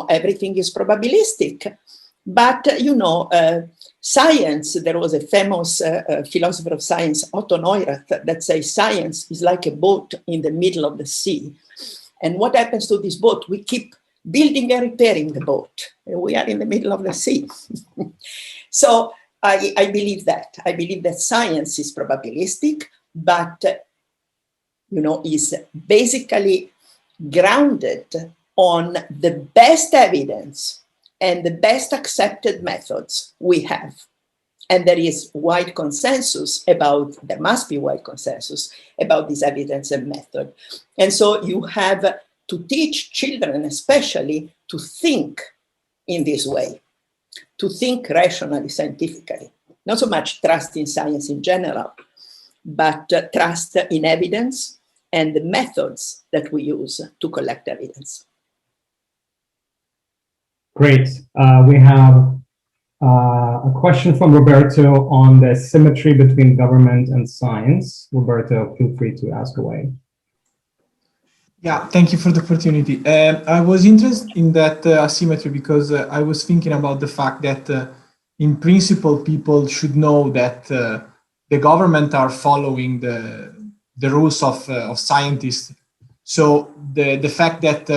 everything is probabilistic. But science, there was a famous philosopher of science, Otto Neurath, that says science is like a boat in the middle of the sea. And what happens to this boat? We keep building and repairing the boat. We are in the middle of the sea. So I believe that. I believe that science is probabilistic, but is basically grounded on the best evidence and the best accepted methods we have. And there is wide consensus there must be wide consensus about this evidence and method. And so you have to teach children, especially, to think in this way, to think rationally, scientifically. Not so much trust in science in general, but trust in evidence and the methods that we use to collect evidence. Great. We have a question from Roberto on the symmetry between government and science. Roberto, feel free to ask away. Yeah, thank you for the opportunity. I was interested in that asymmetry because I was thinking about the fact that in principle, people should know that the government are following the rules of scientists. So the fact that,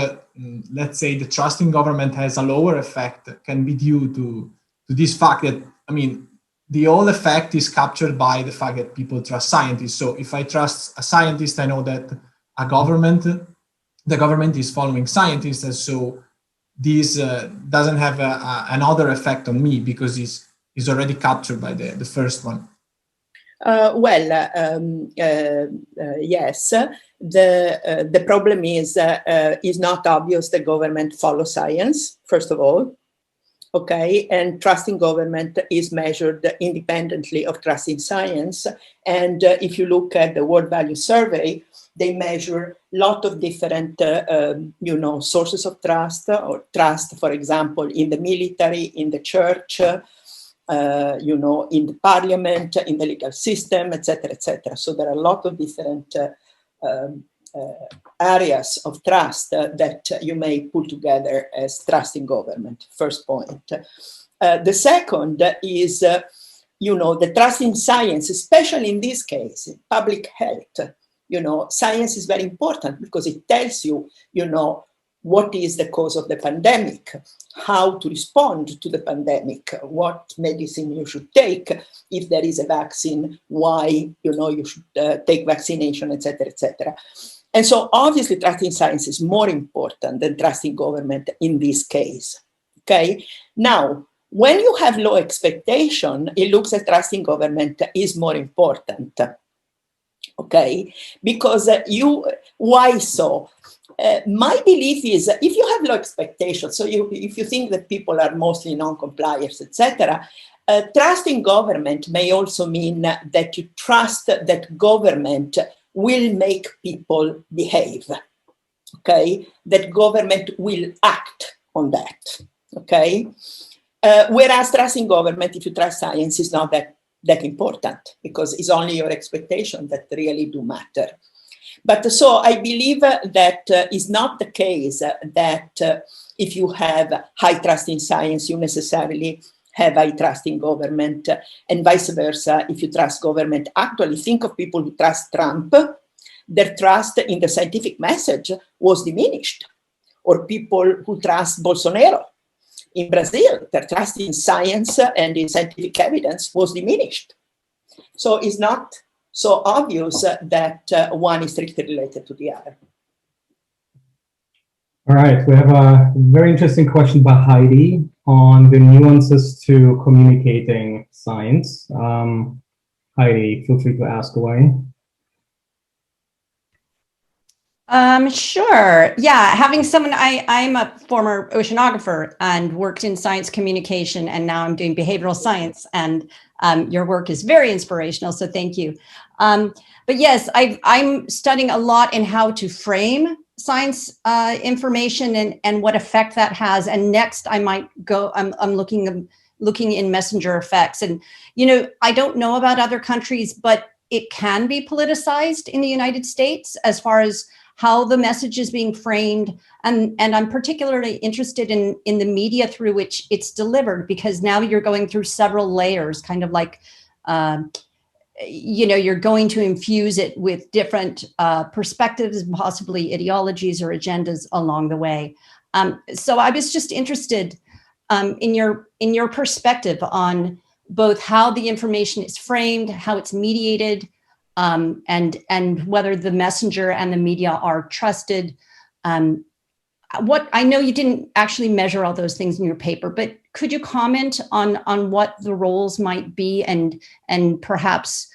let's say, the trust in government has a lower effect can be due to this fact that, the whole effect is captured by the fact that people trust scientists. So if I trust a scientist, I know that the government is following scientists, and so this doesn't have another effect on me because it's already captured by the first one. Yes. The problem is not obvious the government follows science, first of all. Okay, and trust in government is measured independently of trust in science. And if you look at the World Value Survey, they measure a lot of different, sources of trust, or trust, for example, in the military, in the church, in the parliament, in the legal system, etc., etc. So there are a lot of different areas of trust that you may pull together as trust in government, first point. The second is, the trust in science, especially in this case, in public health. Science is very important because it tells you, what is the cause of the pandemic, how to respond to the pandemic, what medicine you should take, if there is a vaccine, why, you should take vaccination, etc., etc. And so obviously trust in science is more important than trust in government in this case, okay? Now, when you have low expectation, it looks like trust in government is more important, okay? Because why so? My belief is if you have low expectations, so if you think that people are mostly non-compliers, etc., trust in government may also mean that you trust that government will make people behave. okay, that government will act on that, okay? Whereas trusting government, if you trust science, is not that important, because it's only your expectation that really do matter. But so I believe that is not the case that if you have high trust in science, you necessarily have high trust in government, and vice versa. If you trust government, actually think of people who trust Trump, their trust in the scientific message was diminished, or people who trust Bolsonaro in Brazil, their trust in science and in scientific evidence was diminished. So it's not so obvious that one is strictly related to the other. All right, we have a very interesting question by Heidi on the nuances to communicating science. Heidi, feel free to ask away. Sure. Yeah, having someone, I'm a former oceanographer and worked in science communication, and now I'm doing behavioral science, and your work is very inspirational, so thank you. But yes, I'm studying a lot in how to frame science information and what effect that has. And next I might go, I'm looking in messenger effects. And, you know, I don't know about other countries, but it can be politicized in the United States as far as how the message is being framed. And I'm particularly interested in the media through which it's delivered, because now you're going through several layers, kind of like, you know, you're going to infuse it with different perspectives, possibly ideologies or agendas along the way. So I was just interested in your perspective on both how the information is framed, how it's mediated, and whether the messenger and the media are trusted. What I know you didn't actually measure all those things in your paper, but could you comment on what the roles might be and perhaps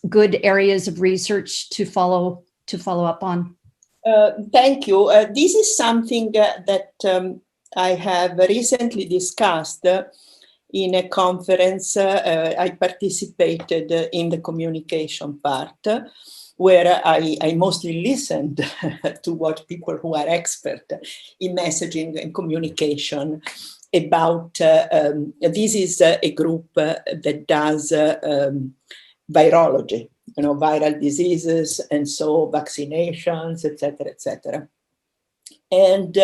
good areas of research to follow up on? Thank you. This is something that I have recently discussed in a conference. I participated in the communication part, where I mostly listened to what people who are expert in messaging and communication about. This is a group that does virology, you know, viral diseases, and so vaccinations, etc., etc. And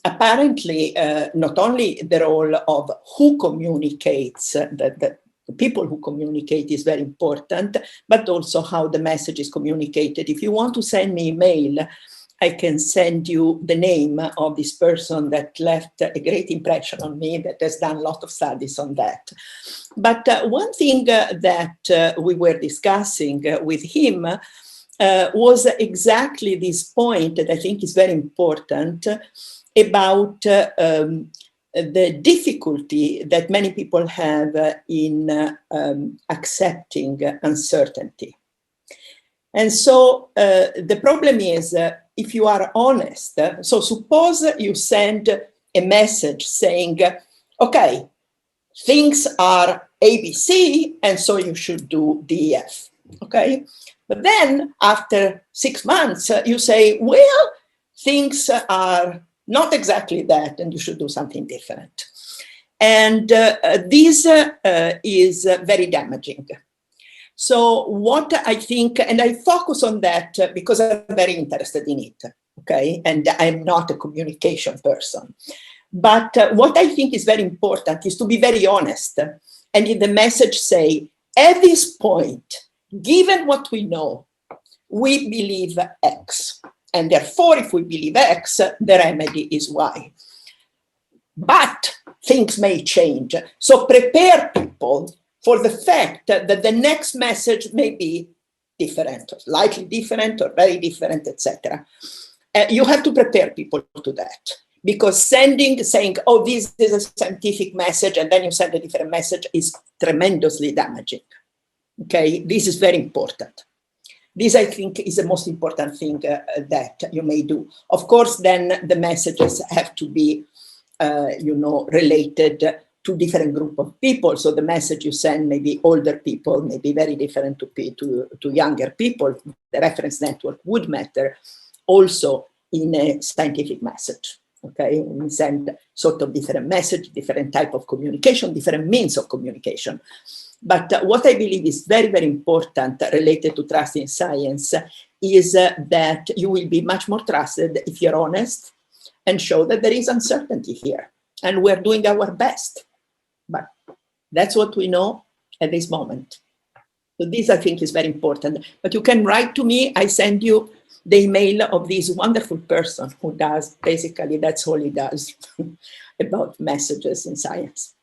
apparently, not only the role of who communicates, the people who communicate is very important, but also how the message is communicated. If you want to send me email, I can send you the name of this person that left a great impression on me, that has done a lot of studies on that. But one thing that we were discussing with him was exactly this point that I think is very important about the difficulty that many people have in accepting uncertainty. And so the problem is, if you are honest, so suppose you send a message saying, okay, things are ABC, and so you should do DEF, okay? But then after 6 months, you say, well, things are not exactly that, and you should do something different. And this is very damaging. So what I think, and I focus on that because I'm very interested in it, okay? And I'm not a communication person. But what I think is very important is to be very honest. And in the message say, at this point, given what we know, we believe X. And therefore, if we believe X, the remedy is Y. But things may change. So prepare people for the fact that the next message may be different, or slightly different, or very different, etc. You have to prepare people to that. Because saying, oh, this is a scientific message, and then you send a different message is tremendously damaging. Okay, this is very important. This, I think, is the most important thing that you may do. Of course, then the messages have to be, related to different group of people. So the message you send may be older people, may be very different to younger people. The reference network would matter. also in a scientific message. Okay, we send sort of different message, different type of communication, different means of communication. But what I believe is very, very important related to trust in science is that you will be much more trusted if you're honest and show that there is uncertainty here. And we're doing our best. But that's what we know at this moment. So this, I think, is very important. But you can write to me. I send you the email of this wonderful person who does, basically, that's all he does about messages in science.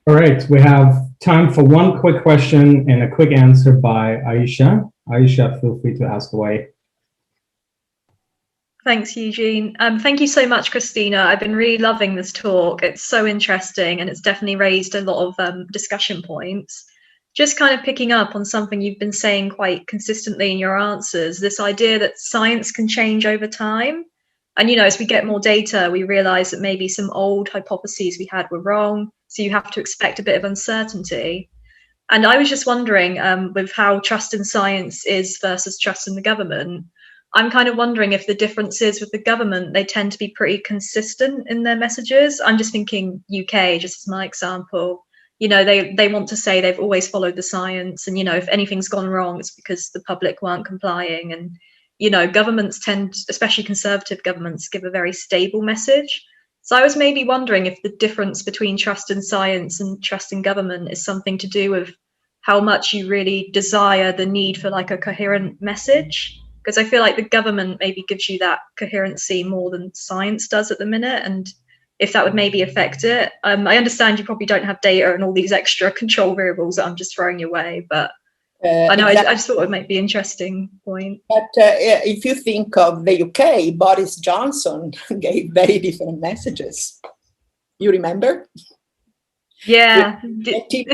All right, we have time for one quick question and a quick answer by Aisha. Aisha, feel free to ask away. Thanks, Eugene. Thank you so much, Cristina. I've been really loving this talk. It's so interesting and it's definitely raised a lot of discussion points. Just kind of picking up on something you've been saying quite consistently in your answers, this idea that science can change over time. And, you know, as we get more data, we realize that maybe some old hypotheses we had were wrong. So you have to expect a bit of uncertainty. And I was just wondering, with how trust in science is versus trust in the government, I'm kind of wondering if the differences with the government, they tend to be pretty consistent in their messages. I'm just thinking UK, just as my example. You know, they want to say they've always followed the science, and, you know, if anything's gone wrong, it's because the public weren't complying. And, you know, governments tend, especially conservative governments, give a very stable message. So I was maybe wondering if the difference between trust in science and trust in government is something to do with how much you really desire the need for like a coherent message. Because I feel like the government maybe gives you that coherency more than science does at the minute. And if that would maybe affect it. I understand you probably don't have data and all these extra control variables that I'm just throwing your way, but I know exactly. I just thought it might be an interesting point. But if you think of the UK, Boris Johnson gave very different messages. You remember? Yeah.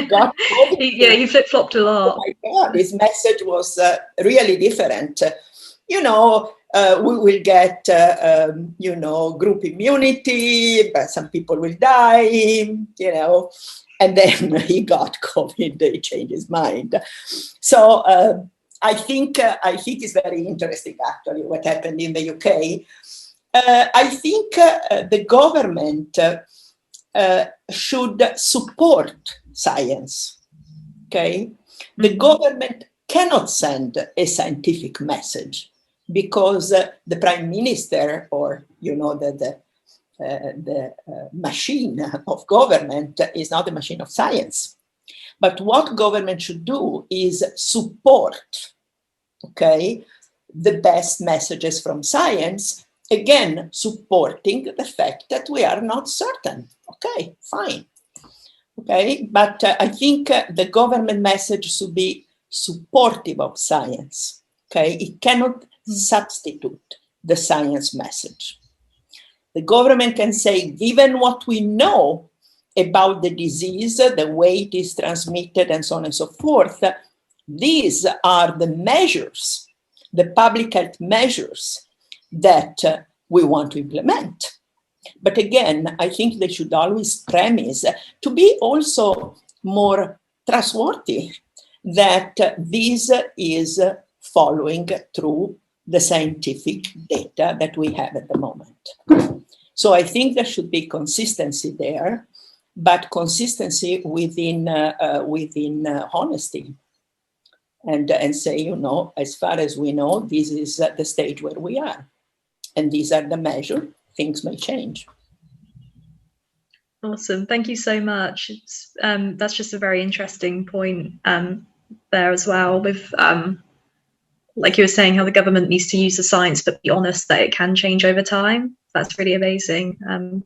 Got yeah, you flip-flopped a lot. Oh my God, his message was really different. You know, we will get, you know, group immunity, but some people will die, you know, and then he got COVID, he changed his mind. So I think it's very interesting, actually, what happened in the UK. I think the government should support science, okay? The government cannot send a scientific message because the prime minister, or, you know, the machine of government is not a machine of science. But what government should do is support, okay, the best messages from science, again, supporting the fact that we are not certain. Okay, fine. Okay, but I think the government message should be supportive of science. Okay, it cannot substitute the science message. The government can say, given what we know about the disease, the way it is transmitted, and so on and so forth, these are the measures, the public health measures that we want to implement. But again, I think they should always premise to be also more trustworthy that this is following through the scientific data that we have at the moment. So I think there should be consistency there, but consistency within honesty. And say, you know, as far as we know, this is the stage where we are. And these are the measures. Things may change. Awesome. Thank you so much. It's, that's just a very interesting point there as well, with like you were saying, how the government needs to use the science but be honest that it can change over time. That's really amazing.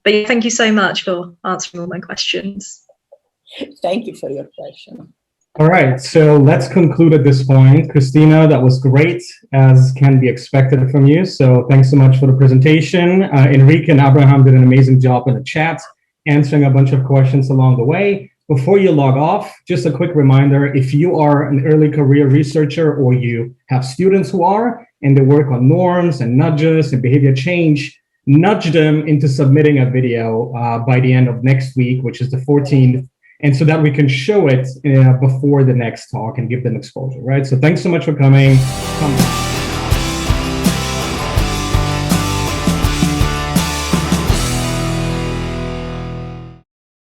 But yeah, thank you so much for answering all my questions. Thank you for your question. All right, so let's conclude at this point. Cristina, that was great, as can be expected from you. So thanks so much for the presentation. Enrique and Abraham did an amazing job in the chat, answering a bunch of questions along the way. Before you log off, just a quick reminder, if you are an early career researcher or you have students who are, and they work on norms and nudges and behavior change, nudge them into submitting a video by the end of next week, which is the 14th. And so that we can show it before the next talk and give them exposure, right? So thanks so much for coming.